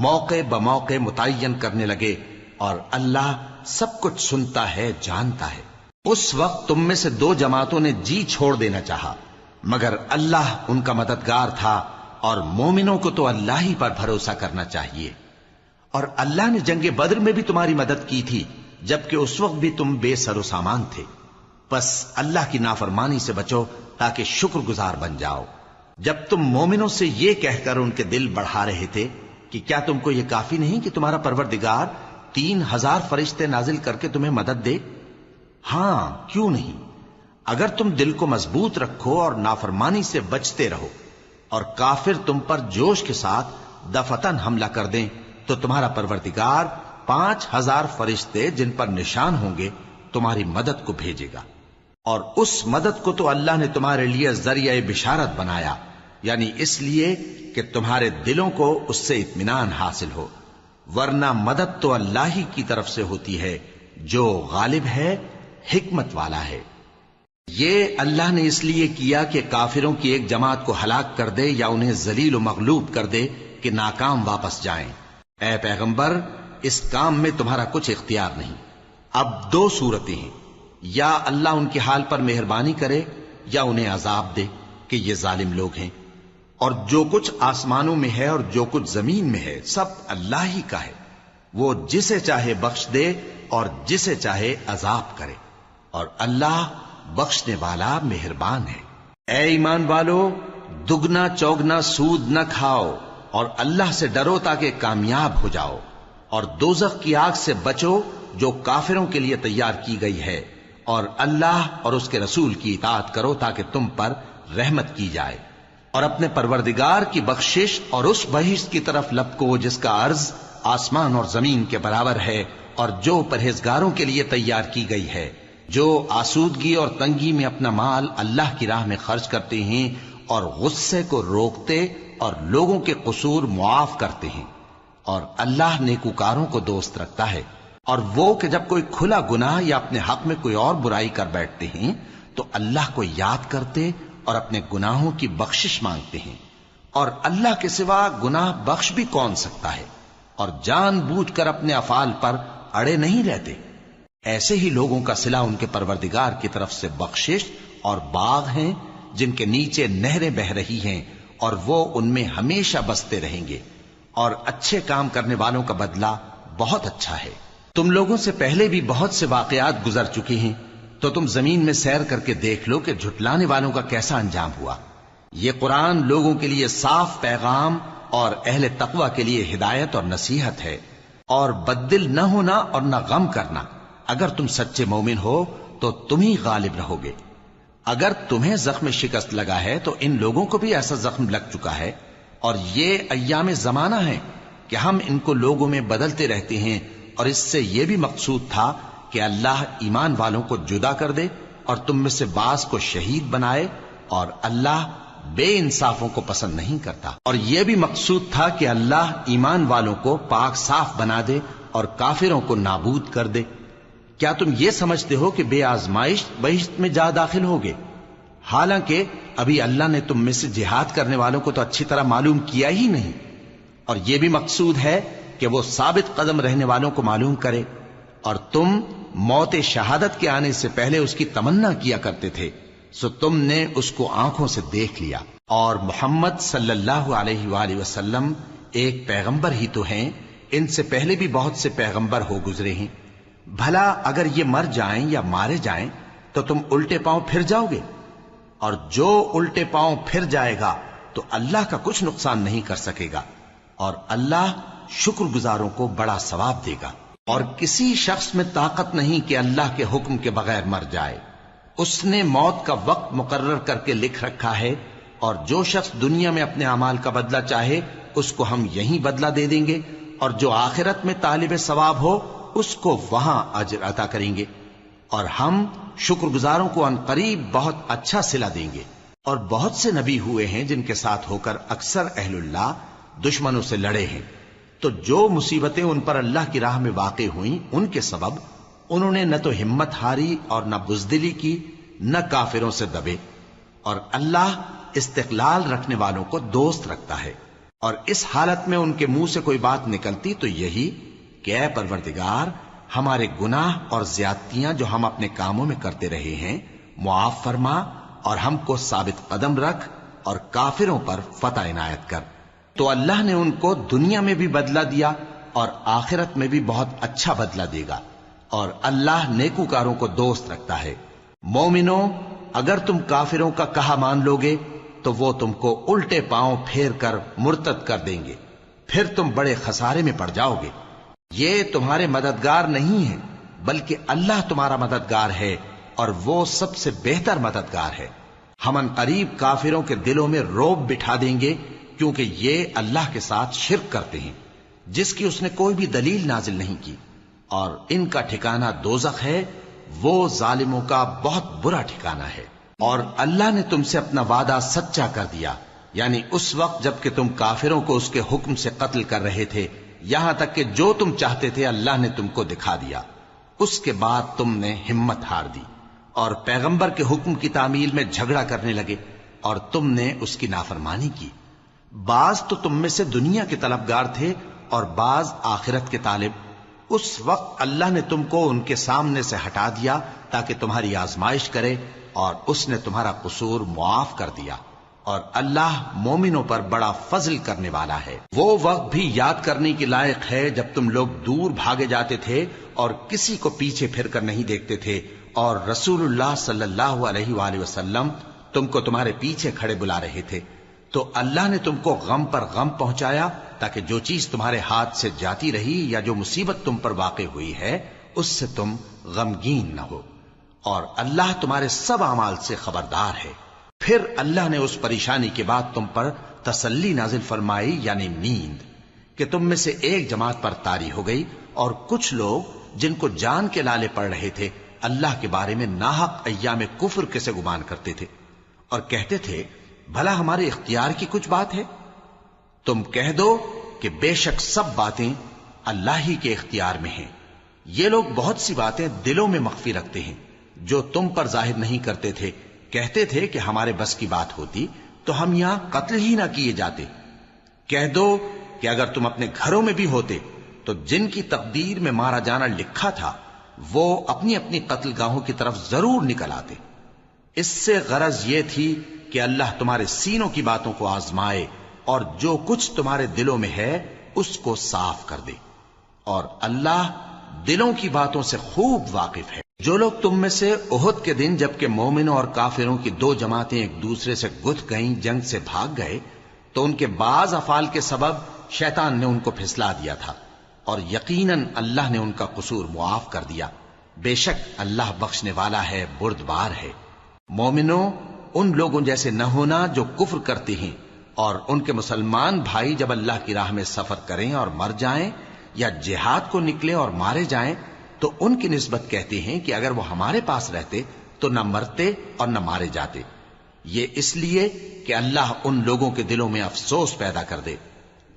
Speaker 1: موقع بموقع متعین کرنے لگے، اور اللہ سب کچھ سنتا ہے، جانتا ہے۔ اس وقت تم میں سے دو جماعتوں نے جی چھوڑ دینا چاہا، مگر اللہ ان کا مددگار تھا، اور مومنوں کو تو اللہ ہی پر بھروسہ کرنا چاہیے۔ اور اللہ نے جنگ بدر میں بھی تمہاری مدد کی تھی جبکہ اس وقت بھی تم بے سر و سامان تھے۔ بس اللہ کی نافرمانی سے بچو تاکہ شکر گزار بن جاؤ۔ جب تم مومنوں سے یہ کہہ کر ان کے دل بڑھا رہے تھے کہ کیا تم کو یہ کافی نہیں کہ تمہارا پروردگار 3000 فرشتے نازل کر کے تمہیں مدد دے؟ ہاں، کیوں نہیں؟ اگر تم دل کو مضبوط رکھو اور نافرمانی سے بچتے رہو، اور کافر تم پر جوش کے ساتھ دفتن حملہ کر دیں تو تمہارا پروردگار 5000 فرشتے جن پر نشان ہوں گے تمہاری مدد کو بھیجے گا۔ اور اس مدد کو تو اللہ نے تمہارے لیے ذریعہ بشارت بنایا، یعنی اس لیے کہ تمہارے دلوں کو اس سے اطمینان حاصل ہو، ورنہ مدد تو اللہ ہی کی طرف سے ہوتی ہے جو غالب ہے، حکمت والا ہے۔ یہ اللہ نے اس لیے کیا کہ کافروں کی ایک جماعت کو ہلاک کر دے یا انہیں ذلیل و مغلوب کر دے کہ ناکام واپس جائیں۔ اے پیغمبر، اس کام میں تمہارا کچھ اختیار نہیں۔ اب دو صورتیں ہیں، یا اللہ ان کے حال پر مہربانی کرے یا انہیں عذاب دے کہ یہ ظالم لوگ ہیں۔ اور جو کچھ آسمانوں میں ہے اور جو کچھ زمین میں ہے سب اللہ ہی کا ہے، وہ جسے چاہے بخش دے اور جسے چاہے عذاب کرے، اور اللہ بخشنے والا مہربان ہے۔ اے ایمان والو، دگنا چوگنا سود نہ کھاؤ اور اللہ سے ڈرو تاکہ کامیاب ہو جاؤ، اور دوزخ کی آگ سے بچو جو کافروں کے لیے تیار کی گئی ہے، اور اللہ اور اس کے رسول کی اطاعت کرو تاکہ تم پر رحمت کی جائے، اور اپنے پروردگار کی بخشش اور اس بہشت کی طرف لپکو جس کا عرض آسمان اور زمین کے برابر ہے اور جو پرہیزگاروں کے لیے تیار کی گئی ہے، جو آسودگی اور تنگی میں اپنا مال اللہ کی راہ میں خرچ کرتے ہیں اور غصے کو روکتے اور لوگوں کے قصور معاف کرتے ہیں، اور اللہ نیکوکاروں کو دوست رکھتا ہے۔ اور وہ کہ جب کوئی کھلا گناہ یا اپنے حق میں کوئی اور برائی کر بیٹھتے ہیں تو اللہ کو یاد کرتے اور اپنے گناہوں کی بخشش مانگتے ہیں، اور اللہ کے سوا گناہ بخش بھی کون سکتا ہے، اور جان بوجھ کر اپنے افعال پر اڑے نہیں رہتے۔ ایسے ہی لوگوں کا صلہ ان کے پروردگار کی طرف سے بخشش اور باغ ہیں جن کے نیچے نہریں بہ رہی ہیں، اور وہ ان میں ہمیشہ بستے رہیں گے، اور اچھے کام کرنے والوں کا بدلہ بہت اچھا ہے۔ تم لوگوں سے پہلے بھی بہت سے واقعات گزر چکے ہیں، تو تم زمین میں سیر کر کے دیکھ لو کہ جھٹلانے والوں کا کیسا انجام ہوا۔ یہ قرآن لوگوں کے لیے صاف پیغام اور اہل تقوی کے لیے ہدایت اور نصیحت ہے، اور بددل نہ ہونا اور نہ غم کرنا۔ اگر تم سچے مومن ہو تو تم ہی غالب رہو گے۔ اگر تمہیں زخم شکست لگا ہے تو ان لوگوں کو بھی ایسا زخم لگ چکا ہے، اور یہ ایام زمانہ ہے کہ ہم ان کو لوگوں میں بدلتے رہتے ہیں، اور اس سے یہ بھی مقصود تھا کہ اللہ ایمان والوں کو جدا کر دے اور تم میں سے بعض کو شہید بنائے، اور اللہ بے انصافوں کو پسند نہیں کرتا۔ اور یہ بھی مقصود تھا کہ اللہ ایمان والوں کو پاک صاف بنا دے اور کافروں کو نابود کر دے۔ کیا تم یہ سمجھتے ہو کہ بے آزمائش بہشت میں جا داخل ہوگے؟ حالانکہ ابھی اللہ نے تم میں سے جہاد کرنے والوں کو تو اچھی طرح معلوم کیا ہی نہیں، اور یہ بھی مقصود ہے کہ وہ ثابت قدم رہنے والوں کو معلوم کرے۔ اور تم موت شہادت کے آنے سے پہلے اس کی تمنا کیا کرتے تھے، سو تم نے اس کو آنکھوں سے دیکھ لیا۔ اور محمد صلی اللہ علیہ وآلہ وسلم ایک پیغمبر ہی تو ہیں، ان سے پہلے بھی بہت سے پیغمبر ہو گزرے ہیں۔ بھلا اگر یہ مر جائیں یا مارے جائیں تو تم الٹے پاؤں پھر جاؤ گے؟ اور جو الٹے پاؤں پھر جائے گا تو اللہ کا کچھ نقصان نہیں کر سکے گا، اور اللہ شکر گزاروں کو بڑا ثواب دے گا۔ اور کسی شخص میں طاقت نہیں کہ اللہ کے حکم کے بغیر مر جائے، اس نے موت کا وقت مقرر کر کے لکھ رکھا ہے، اور جو شخص دنیا میں اپنے اعمال کا بدلہ چاہے اس کو ہم یہیں بدلہ دے دیں گے، اور جو آخرت میں طالب ثواب ہو اس کو وہاں اجر عطا کریں گے، اور ہم شکر گزاروں کو ان قریب بہت اچھا صلہ دیں گے۔ اور بہت سے نبی ہوئے ہیں جن کے ساتھ ہو کر اکثر اہل اللہ دشمنوں سے لڑے ہیں، تو جو مصیبتیں ان پر اللہ کی راہ میں واقع ہوئیں ان کے سبب انہوں نے نہ تو ہمت ہاری اور نہ بزدلی کی، نہ کافروں سے دبے، اور اللہ استقلال رکھنے والوں کو دوست رکھتا ہے۔ اور اس حالت میں ان کے منہ سے کوئی بات نکلتی تو یہی کہ اے پروردگار، ہمارے گناہ اور زیادتیاں جو ہم اپنے کاموں میں کرتے رہے ہیں معاف فرما، اور ہم کو ثابت قدم رکھ، اور کافروں پر فتح عنایت کر۔ تو اللہ نے ان کو دنیا میں بھی بدلہ دیا اور آخرت میں بھی بہت اچھا بدلہ دے گا، اور اللہ نیکوکاروں کو دوست رکھتا ہے۔ مومنوں، اگر تم کافروں کا کہا مان لوگے تو وہ تم کو الٹے پاؤں پھیر کر مرتد کر دیں گے، پھر تم بڑے خسارے میں پڑ جاؤ گے۔ یہ تمہارے مددگار نہیں ہیں بلکہ اللہ تمہارا مددگار ہے، اور وہ سب سے بہتر مددگار ہے۔ ہم ان قریب کافروں کے دلوں میں رعب بٹھا دیں گے، کیونکہ یہ اللہ کے ساتھ شرک کرتے ہیں جس کی اس نے کوئی بھی دلیل نازل نہیں کی، اور ان کا ٹھکانہ دوزخ ہے، وہ ظالموں کا بہت برا ٹھکانہ ہے۔ اور اللہ نے تم سے اپنا وعدہ سچا کر دیا، یعنی اس وقت جب کہ تم کافروں کو اس کے حکم سے قتل کر رہے تھے، یہاں تک کہ جو تم چاہتے تھے اللہ نے تم کو دکھا دیا۔ اس کے بعد تم نے ہمت ہار دی اور پیغمبر کے حکم کی تعمیل میں جھگڑا کرنے لگے، اور تم نے اس کی نافرمانی کی۔ بعض تو تم میں سے دنیا کے طلبگار تھے اور بعض آخرت کے طالب۔ اس وقت اللہ نے تم کو ان کے سامنے سے ہٹا دیا تاکہ تمہاری آزمائش کرے، اور اس نے تمہارا قصور معاف کر دیا، اور اللہ مومنوں پر بڑا فضل کرنے والا ہے۔ وہ وقت بھی یاد کرنے کے لائق ہے جب تم لوگ دور بھاگے جاتے تھے اور کسی کو پیچھے پھر کر نہیں دیکھتے تھے، اور رسول اللہ صلی اللہ علیہ وآلہ وسلم تم کو تمہارے پیچھے کھڑے بلا رہے تھے، تو اللہ نے تم کو غم پر غم پہنچایا تاکہ جو چیز تمہارے ہاتھ سے جاتی رہی یا جو مصیبت تم پر واقع ہوئی ہے اس سے تم غمگین نہ ہو، اور اللہ تمہارے سب اعمال سے خبردار ہے۔ پھر اللہ نے اس پریشانی کے بعد تم پر تسلی نازل فرمائی، یعنی نیند۔ کہ تم میں سے ایک جماعت پر طاری ہو گئی اور کچھ لوگ جن کو جان کے لالے پڑ رہے تھے اللہ کے بارے میں ناحق ایام کفر کے سے گمان کرتے تھے اور کہتے تھے بھلا ہمارے اختیار کی کچھ بات ہے؟ تم کہہ دو کہ بے شک سب باتیں اللہ ہی کے اختیار میں ہیں۔ یہ لوگ بہت سی باتیں دلوں میں مخفی رکھتے ہیں جو تم پر ظاہر نہیں کرتے تھے۔ کہتے تھے کہ ہمارے بس کی بات ہوتی تو ہم یہاں قتل ہی نہ کیے جاتے۔ کہہ دو کہ اگر تم اپنے گھروں میں بھی ہوتے تو جن کی تقدیر میں مارا جانا لکھا تھا وہ اپنی اپنی قتل گاہوں کی طرف ضرور نکل آتے۔ اس سے غرض یہ تھی کہ اللہ تمہارے سینوں کی باتوں کو آزمائے اور جو کچھ تمہارے دلوں میں ہے اس کو صاف کر دے، اور اللہ دلوں کی باتوں سے خوب واقف ہے۔ جو لوگ تم میں سے احد کے دن جبکہ مومنوں اور کافروں کی دو جماعتیں ایک دوسرے سے گتھ گئیں جنگ سے بھاگ گئے تو ان کے بعض افعال کے سبب شیطان نے ان کو پھسلا دیا تھا، اور یقیناً اللہ نے ان کا قصور معاف کر دیا۔ بے شک اللہ بخشنے والا ہے، بردبار ہے۔ مومنوں، ان لوگوں جیسے نہ ہونا جو کفر کرتے ہیں، اور ان کے مسلمان بھائی جب اللہ کی راہ میں سفر کریں اور مر جائیں یا جہاد کو نکلیں اور مارے جائیں تو ان کی نسبت کہتے ہیں کہ اگر وہ ہمارے پاس رہتے تو نہ مرتے اور نہ مارے جاتے۔ یہ اس لیے کہ اللہ ان لوگوں کے دلوں میں افسوس پیدا کر دے،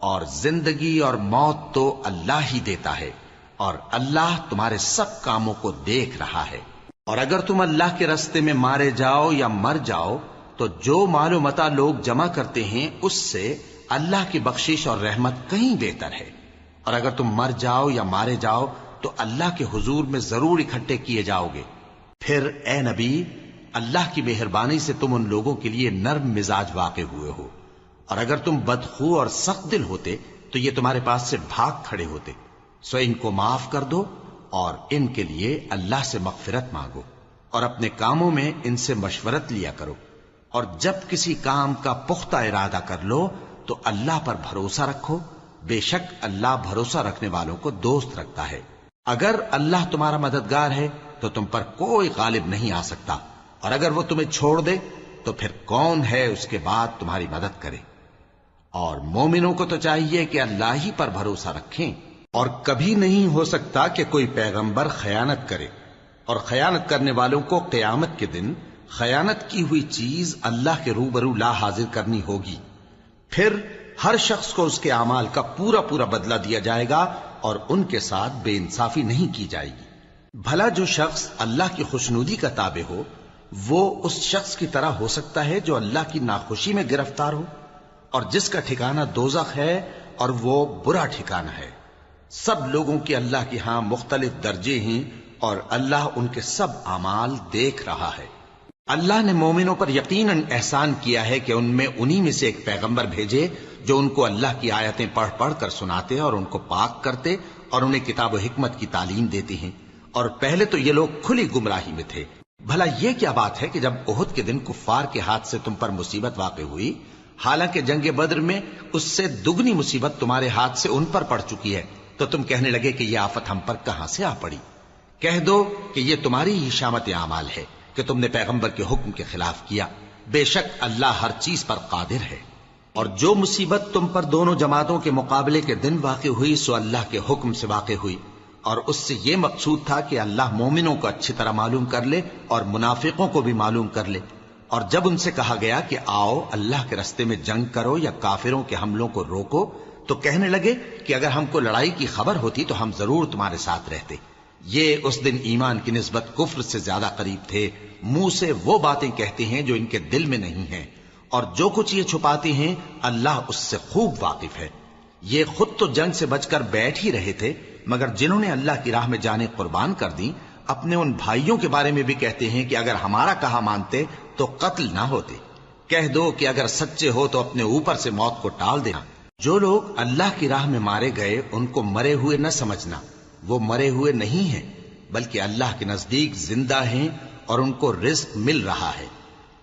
Speaker 1: اور زندگی اور موت تو اللہ ہی دیتا ہے، اور اللہ تمہارے سب کاموں کو دیکھ رہا ہے۔ اور اگر تم اللہ کے راستے میں مارے جاؤ یا مر جاؤ تو جو مال و متاع لوگ جمع کرتے ہیں اس سے اللہ کی بخشش اور رحمت کہیں بہتر ہے، اور اگر تم مر جاؤ یا مارے جاؤ تو اللہ کے حضور میں ضرور اکٹھے کیے جاؤ گے۔ پھر اے نبی، اللہ کی مہربانی سے تم ان لوگوں کے لیے نرم مزاج واقع ہوئے ہو، اور اگر تم بدخو اور سخت دل ہوتے تو یہ تمہارے پاس سے بھاگ کھڑے ہوتے۔ سو ان کو معاف کر دو اور ان کے لیے اللہ سے مغفرت مانگو، اور اپنے کاموں میں ان سے مشورت لیا کرو، اور جب کسی کام کا پختہ ارادہ کر لو تو اللہ پر بھروسہ رکھو، بے شک اللہ بھروسہ رکھنے والوں کو دوست رکھتا ہے۔ اگر اللہ تمہارا مددگار ہے تو تم پر کوئی غالب نہیں آ سکتا، اور اگر وہ تمہیں چھوڑ دے تو پھر کون ہے اس کے بعد تمہاری مدد کرے؟ اور مومنوں کو تو چاہیے کہ اللہ ہی پر بھروسہ رکھیں، اور کبھی نہیں ہو سکتا کہ کوئی پیغمبر خیانت کرے، اور خیانت کرنے والوں کو قیامت کے دن خیانت کی ہوئی چیز اللہ کے روبرو لا حاضر کرنی ہوگی۔ پھر ہر شخص کو اس کے اعمال کا پورا پورا بدلہ دیا جائے گا، اور ان کے ساتھ بے انصافی نہیں کی جائے گی۔ بھلا جو شخص اللہ کی خوشنودی کا تابع ہو وہ اس شخص کی طرح ہو سکتا ہے جو اللہ کی ناخوشی میں گرفتار ہو، اور جس کا ٹھکانہ دوزخ ہے اور وہ برا ٹھکانہ ہے۔ سب لوگوں کے اللہ کے ہاں مختلف درجے ہیں، اور اللہ ان کے سب اعمال دیکھ رہا ہے۔ اللہ نے مومنوں پر یقیناً احسان کیا ہے کہ ان میں انہی میں سے ایک پیغمبر بھیجے جو ان کو اللہ کی آیتیں پڑھ پڑھ کر سناتے اور ان کو پاک کرتے اور انہیں کتاب و حکمت کی تعلیم دیتے ہیں، اور پہلے تو یہ لوگ کھلی گمراہی میں تھے۔ بھلا یہ کیا بات ہے کہ جب احد کے دن کفار کے ہاتھ سے تم پر مصیبت واقع ہوئی، حالانکہ جنگ بدر میں اس سے دگنی مصیبت تمہارے ہاتھ سے ان پر پڑ چکی ہے، تو تم کہنے لگے کہ یہ آفت ہم پر کہاں سے آ پڑی؟ کہہ دو کہ یہ تمہاری ہی شامت اعمال ہے کہ تم نے پیغمبر کے حکم کے خلاف کیا، بے شک اللہ ہر چیز پر قادر ہے۔ اور جو مصیبت تم پر دونوں جماعتوں کے مقابلے کے دن واقع ہوئی سو اللہ کے حکم سے واقع ہوئی، اور اس سے یہ مقصود تھا کہ اللہ مومنوں کو اچھی طرح معلوم کر لے اور منافقوں کو بھی معلوم کر لے۔ اور جب ان سے کہا گیا کہ آؤ اللہ کے رستے میں جنگ کرو یا کافروں کے حملوں کو روکو، تو کہنے لگے کہ اگر ہم کو لڑائی کی خبر ہوتی تو ہم ضرور تمہارے ساتھ رہتے۔ یہ اس دن ایمان کی نسبت کفر سے زیادہ قریب تھے، منہ سے وہ باتیں کہتے ہیں جو ان کے دل میں نہیں ہیں، اور جو کچھ یہ چھپاتے ہیں اللہ اس سے خوب واقف ہے۔ یہ خود تو جنگ سے بچ کر بیٹھ ہی رہے تھے، مگر جنہوں نے اللہ کی راہ میں جانیں قربان کر دیں اپنے ان بھائیوں کے بارے میں بھی کہتے ہیں کہ اگر ہمارا کہا مانتے تو قتل نہ ہوتے۔ کہہ دو کہ اگر سچے ہو تو اپنے اوپر سے موت کو ٹال دینا۔ جو لوگ اللہ کی راہ میں مارے گئے ان کو مرے ہوئے نہ سمجھنا، وہ مرے ہوئے نہیں ہیں بلکہ اللہ کے نزدیک زندہ ہیں اور ان کو رزق مل رہا ہے۔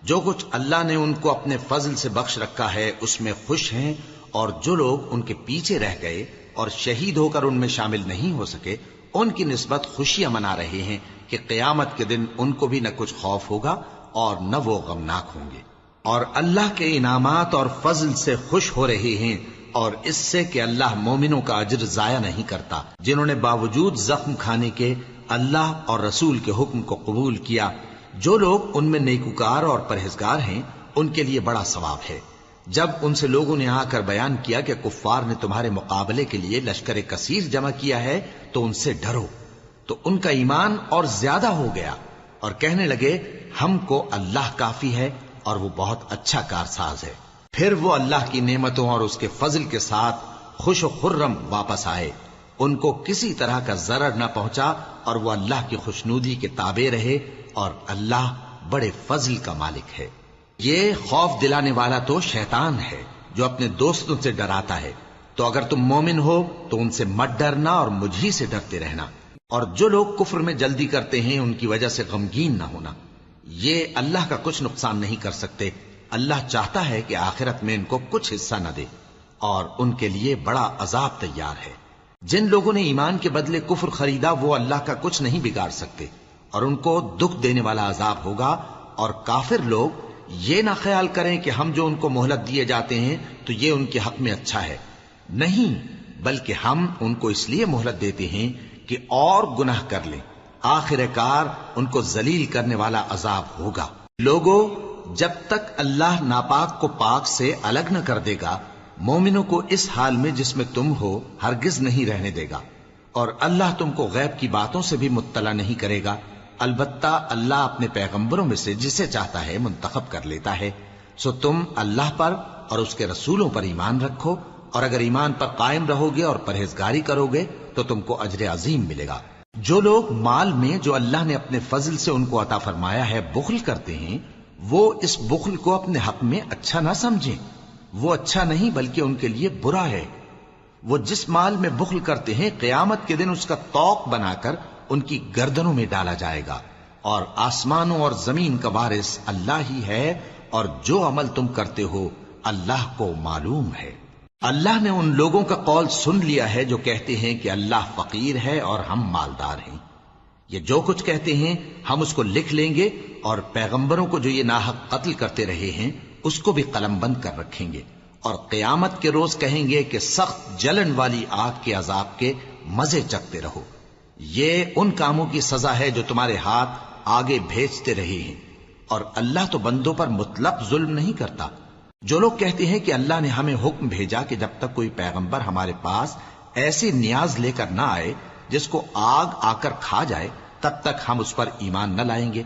Speaker 1: جو کچھ اللہ نے ان کو اپنے فضل سے بخش رکھا ہے اس میں خوش ہیں، اور جو لوگ ان کے پیچھے رہ گئے اور شہید ہو کر ان میں شامل نہیں ہو سکے ان کی نسبت خوشیاں منا رہے ہیں کہ قیامت کے دن ان کو بھی نہ کچھ خوف ہوگا اور نہ وہ غمناک ہوں گے، اور اللہ کے انعامات اور فضل سے خوش ہو رہے ہیں، اور اس سے کہ اللہ مومنوں کا اجر ضائع نہیں کرتا جنہوں نے باوجود زخم کھانے کے اللہ اور رسول کے حکم کو قبول کیا۔ جو لوگ ان میں نیکوکار اور پرہیزگار ہیں ان کے لیے بڑا ثواب ہے۔ جب ان سے لوگوں نے آ کر بیان کیا کہ کفار نے تمہارے مقابلے کے لیے لشکر کثیر جمع کیا ہے تو ان سے ڈرو، تو ان کا ایمان اور زیادہ ہو گیا اور کہنے لگے ہم کو اللہ کافی ہے اور وہ بہت اچھا کارساز ہے۔ پھر وہ اللہ کی نعمتوں اور اس کے فضل کے ساتھ خوش و خرم واپس آئے، ان کو کسی طرح کا ضرر نہ پہنچا اور وہ اللہ کی خوشنودی کے تابع رہے، اور اللہ بڑے فضل کا مالک ہے۔ یہ خوف دلانے والا تو شیطان ہے جو اپنے دوستوں سے ڈراتا ہے، تو اگر تم مومن ہو تو ان سے مت ڈرنا اور مجھ ہی سے ڈرتے رہنا، اور جو لوگ کفر میں جلدی کرتے ہیں ان کی وجہ سے غمگین نہ ہونا، یہ اللہ کا کچھ نقصان نہیں کر سکتے۔ اللہ چاہتا ہے کہ آخرت میں ان کو کچھ حصہ نہ دے اور ان کے لیے بڑا عذاب تیار ہے۔ جن لوگوں نے ایمان کے بدلے کفر خریدا وہ اللہ کا کچھ نہیں بگاڑ سکتے، اور ان کو دکھ دینے والا عذاب ہوگا۔ اور کافر لوگ یہ نہ خیال کریں کہ ہم جو ان کو مہلت دیے جاتے ہیں تو یہ ان کے حق میں اچھا ہے، نہیں، بلکہ ہم ان کو اس لیے مہلت دیتے ہیں کہ اور گناہ کر لیں، آخر کار ان کو ذلیل کرنے والا عذاب ہوگا۔ لوگوں، جب تک اللہ ناپاک کو پاک سے الگ نہ کر دے گا، مومنوں کو اس حال میں جس میں تم ہو ہرگز نہیں رہنے دے گا، اور اللہ تم کو غیب کی باتوں سے بھی مطلع نہیں کرے گا۔ البتہ اللہ اپنے پیغمبروں میں سے جسے چاہتا ہے منتخب کر لیتا ہے۔ سو تم اللہ پر اور اس کے رسولوں پر ایمان رکھو، اور اگر ایمان پر قائم رہو گے اور پرہیزگاری کرو گے تو تم کو اجر عظیم ملے گا۔ جو لوگ مال میں جو اللہ نے اپنے فضل سے ان کو عطا فرمایا ہے بخل کرتے ہیں، وہ اس بخل کو اپنے حق میں اچھا نہ سمجھیں، وہ اچھا نہیں بلکہ ان کے لیے برا ہے۔ وہ جس مال میں بخل کرتے ہیں قیامت کے دن اس کا طوق بنا کر ان کی گردنوں میں ڈالا جائے گا، اور آسمانوں اور زمین کا وارث اللہ ہی ہے، اور جو عمل تم کرتے ہو اللہ کو معلوم ہے۔ اللہ نے ان لوگوں کا قول سن لیا ہے جو کہتے ہیں کہ اللہ فقیر ہے اور ہم مالدار ہیں۔ یہ جو کچھ کہتے ہیں ہم اس کو لکھ لیں گے، اور پیغمبروں کو جو یہ ناحق قتل کرتے رہے ہیں اس کو بھی قلم بند کر رکھیں گے، اور قیامت کے روز کہیں گے کہ سخت جلن والی آگ کے عذاب کے مزے چکھتے رہو۔ یہ ان کاموں کی سزا ہے جو تمہارے ہاتھ آگے بھیجتے رہے ہیں، اور اللہ تو بندوں پر مطلق ظلم نہیں کرتا۔ جو لوگ کہتے ہیں کہ اللہ نے ہمیں حکم بھیجا کہ جب تک کوئی پیغمبر ہمارے پاس ایسی نیاز لے کر نہ آئے جس کو آگ آ کر کھا جائے تب تک ہم اس پر ایمان نہ لائیں گے،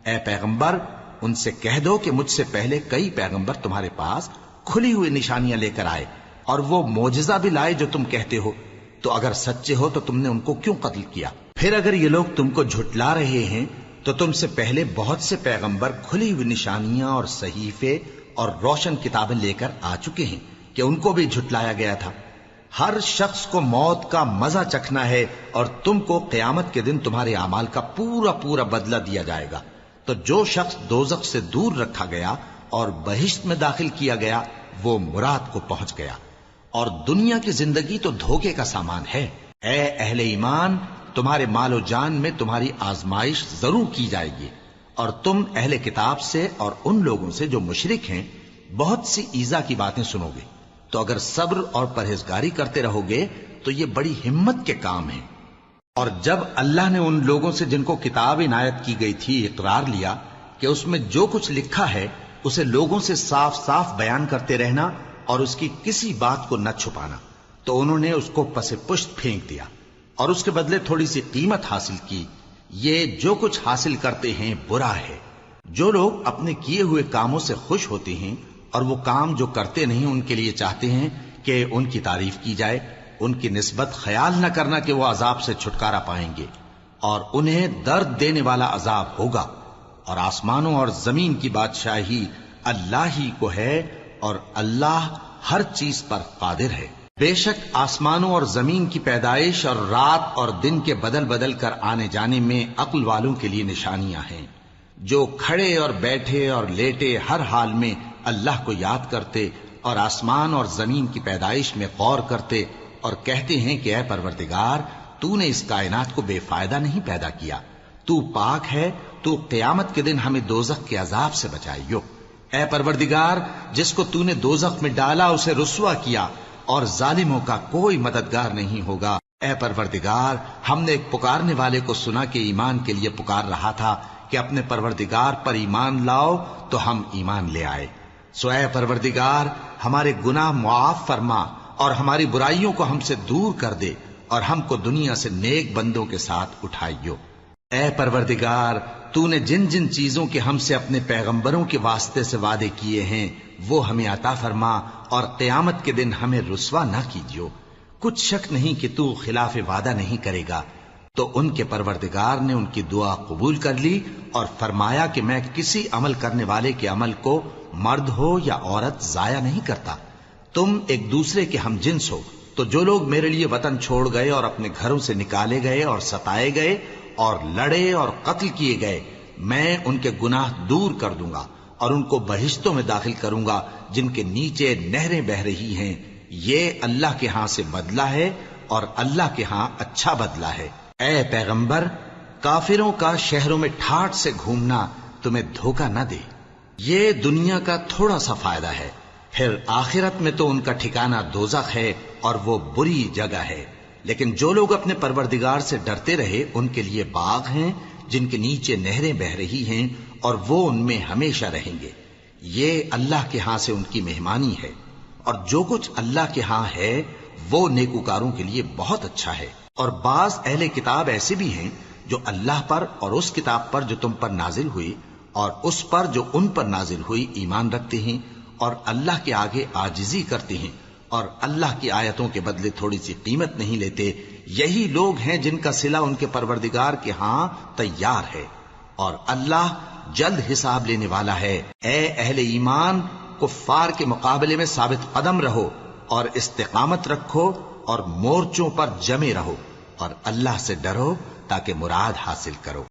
Speaker 1: اے پیغمبر ان سے کہہ دو کہ مجھ سے پہلے کئی پیغمبر تمہارے پاس کھلی ہوئی نشانیاں لے کر آئے، اور وہ معجزہ بھی لائے جو تم کہتے ہو، تو اگر سچے ہو تو تم نے ان کو کیوں قتل کیا؟ پھر اگر یہ لوگ تم کو جھٹلا رہے ہیں تو تم سے پہلے بہت سے پیغمبر کھلی ہوئی نشانیاں اور صحیفے اور روشن کتابیں لے کر آ چکے ہیں کہ ان کو بھی جھٹلایا گیا تھا۔ ہر شخص کو موت کا مزہ چکھنا ہے، اور تم کو قیامت کے دن تمہارے اعمال کا پورا پورا بدلہ دیا جائے گا۔ تو جو شخص دوزخ سے دور رکھا گیا اور بہشت میں داخل کیا گیا وہ مراد کو پہنچ گیا، اور دنیا کی زندگی تو دھوکے کا سامان ہے۔ اے اہل ایمان، تمہارے مال و جان میں تمہاری آزمائش ضرور کی جائے گی، اور تم اہل کتاب سے اور ان لوگوں سے جو مشرک ہیں بہت سی ایذا کی باتیں سنو گے، تو اگر صبر اور پرہیزگاری کرتے رہو گے تو یہ بڑی ہمت کے کام ہیں۔ اور جب اللہ نے ان لوگوں سے جن کو کتاب عنایت کی گئی تھی اقرار لیا کہ اس میں جو کچھ لکھا ہے اسے لوگوں سے صاف صاف بیان کرتے رہنا اور اس کی کسی بات کو نہ چھپانا، تو انہوں نے اس کو پس پشت پھینک دیا اور اس کے بدلے تھوڑی سی قیمت حاصل کی۔ یہ جو کچھ حاصل کرتے ہیں برا ہے۔ جو لوگ اپنے کیے ہوئے کاموں سے خوش ہوتے ہیں اور وہ کام جو کرتے نہیں ان کے لیے چاہتے ہیں کہ ان کی تعریف کی جائے، ان کی نسبت خیال نہ کرنا کہ وہ عذاب سے چھٹکارا پائیں گے، اور انہیں درد دینے والا عذاب ہوگا۔ اور آسمانوں اور زمین کی بادشاہی اللہ ہی کو ہے، اور اللہ ہر چیز پر قادر ہے۔ بے شک آسمانوں اور زمین کی پیدائش اور رات اور دن کے بدل بدل کر آنے جانے میں عقل والوں کے لیے نشانیاں ہیں، جو کھڑے اور بیٹھے اور لیٹے ہر حال میں اللہ کو یاد کرتے اور آسمان اور زمین کی پیدائش میں غور کرتے اور کہتے ہیں کہ اے پروردگار، تو نے اس کائنات کو بے فائدہ نہیں پیدا کیا، تو پاک ہے، تو قیامت کے دن ہمیں دوزخ کے عذاب سے بچائیو۔ اے پروردگار، جس کو تو نے دوزخ میں ڈالا اسے رسوا کیا، اور ظالموں کا کوئی مددگار نہیں ہوگا۔ اے پروردگار، ہم نے ایک پکارنے والے کو سنا کہ ایمان کے لیے پکار رہا تھا کہ اپنے پروردگار پر ایمان لاؤ، تو ہم ایمان لے آئے۔ سو اے پروردگار، ہمارے گناہ معاف فرما اور ہماری برائیوں کو ہم سے دور کر دے، اور ہم کو دنیا سے نیک بندوں کے ساتھ اٹھائیو۔ اے پروردگار، تو نے جن جن چیزوں کے ہم سے اپنے پیغمبروں کے واسطے سے وعدے کیے ہیں وہ ہمیں عطا فرما، اور قیامت کے دن ہمیں رسوا نہ کیجیو۔ کچھ شک نہیں کہ تو خلاف وعدہ نہیں کرے گا۔ تو ان کے پروردگار نے ان کی دعا قبول کر لی اور فرمایا کہ میں کسی عمل کرنے والے کے عمل کو مرد ہو یا عورت ضائع نہیں کرتا۔ تم ایک دوسرے کے ہم جنس ہو، تو جو لوگ میرے لیے وطن چھوڑ گئے اور اپنے گھروں سے نکالے گئے اور ستائے گئے اور لڑے اور قتل کیے گئے، میں ان کے گناہ دور کر دوں گا اور ان کو بہشتوں میں داخل کروں گا جن کے نیچے نہریں بہ رہی ہیں۔ یہ اللہ کے ہاں سے بدلہ ہے اور اللہ کے ہاں اچھا بدلہ ہے۔ اے پیغمبر، کافروں کا شہروں میں ٹھاٹ سے گھومنا تمہیں دھوکہ نہ دے۔ یہ دنیا کا تھوڑا سا فائدہ ہے، پھر آخرت میں تو ان کا ٹھکانہ دوزخ ہے اور وہ بری جگہ ہے۔ لیکن جو لوگ اپنے پروردگار سے ڈرتے رہے ان کے لیے باغ ہیں جن کے نیچے نہریں بہ رہی ہیں، اور وہ ان میں ہمیشہ رہیں گے۔ یہ اللہ کے ہاں سے ان کی مہمانی ہے، اور جو کچھ اللہ کے ہاں ہے وہ نیکوکاروں کے لیے بہت اچھا ہے۔ اور بعض اہل کتاب ایسے بھی ہیں جو اللہ پر اور اس کتاب پر جو تم پر نازل ہوئی اور اس پر جو ان پر نازل ہوئی ایمان رکھتے ہیں، اور اللہ کے آگے عاجزی کرتے ہیں، اور اللہ کی آیتوں کے بدلے تھوڑی سی قیمت نہیں لیتے۔ یہی لوگ ہیں جن کا صلہ ان کے پروردگار کے ہاں تیار ہے، اور اللہ جلد حساب لینے والا ہے۔ اے اہل ایمان، کفار کے مقابلے میں ثابت قدم رہو اور استقامت رکھو اور مورچوں پر جمے رہو، اور اللہ سے ڈرو تاکہ مراد حاصل کرو۔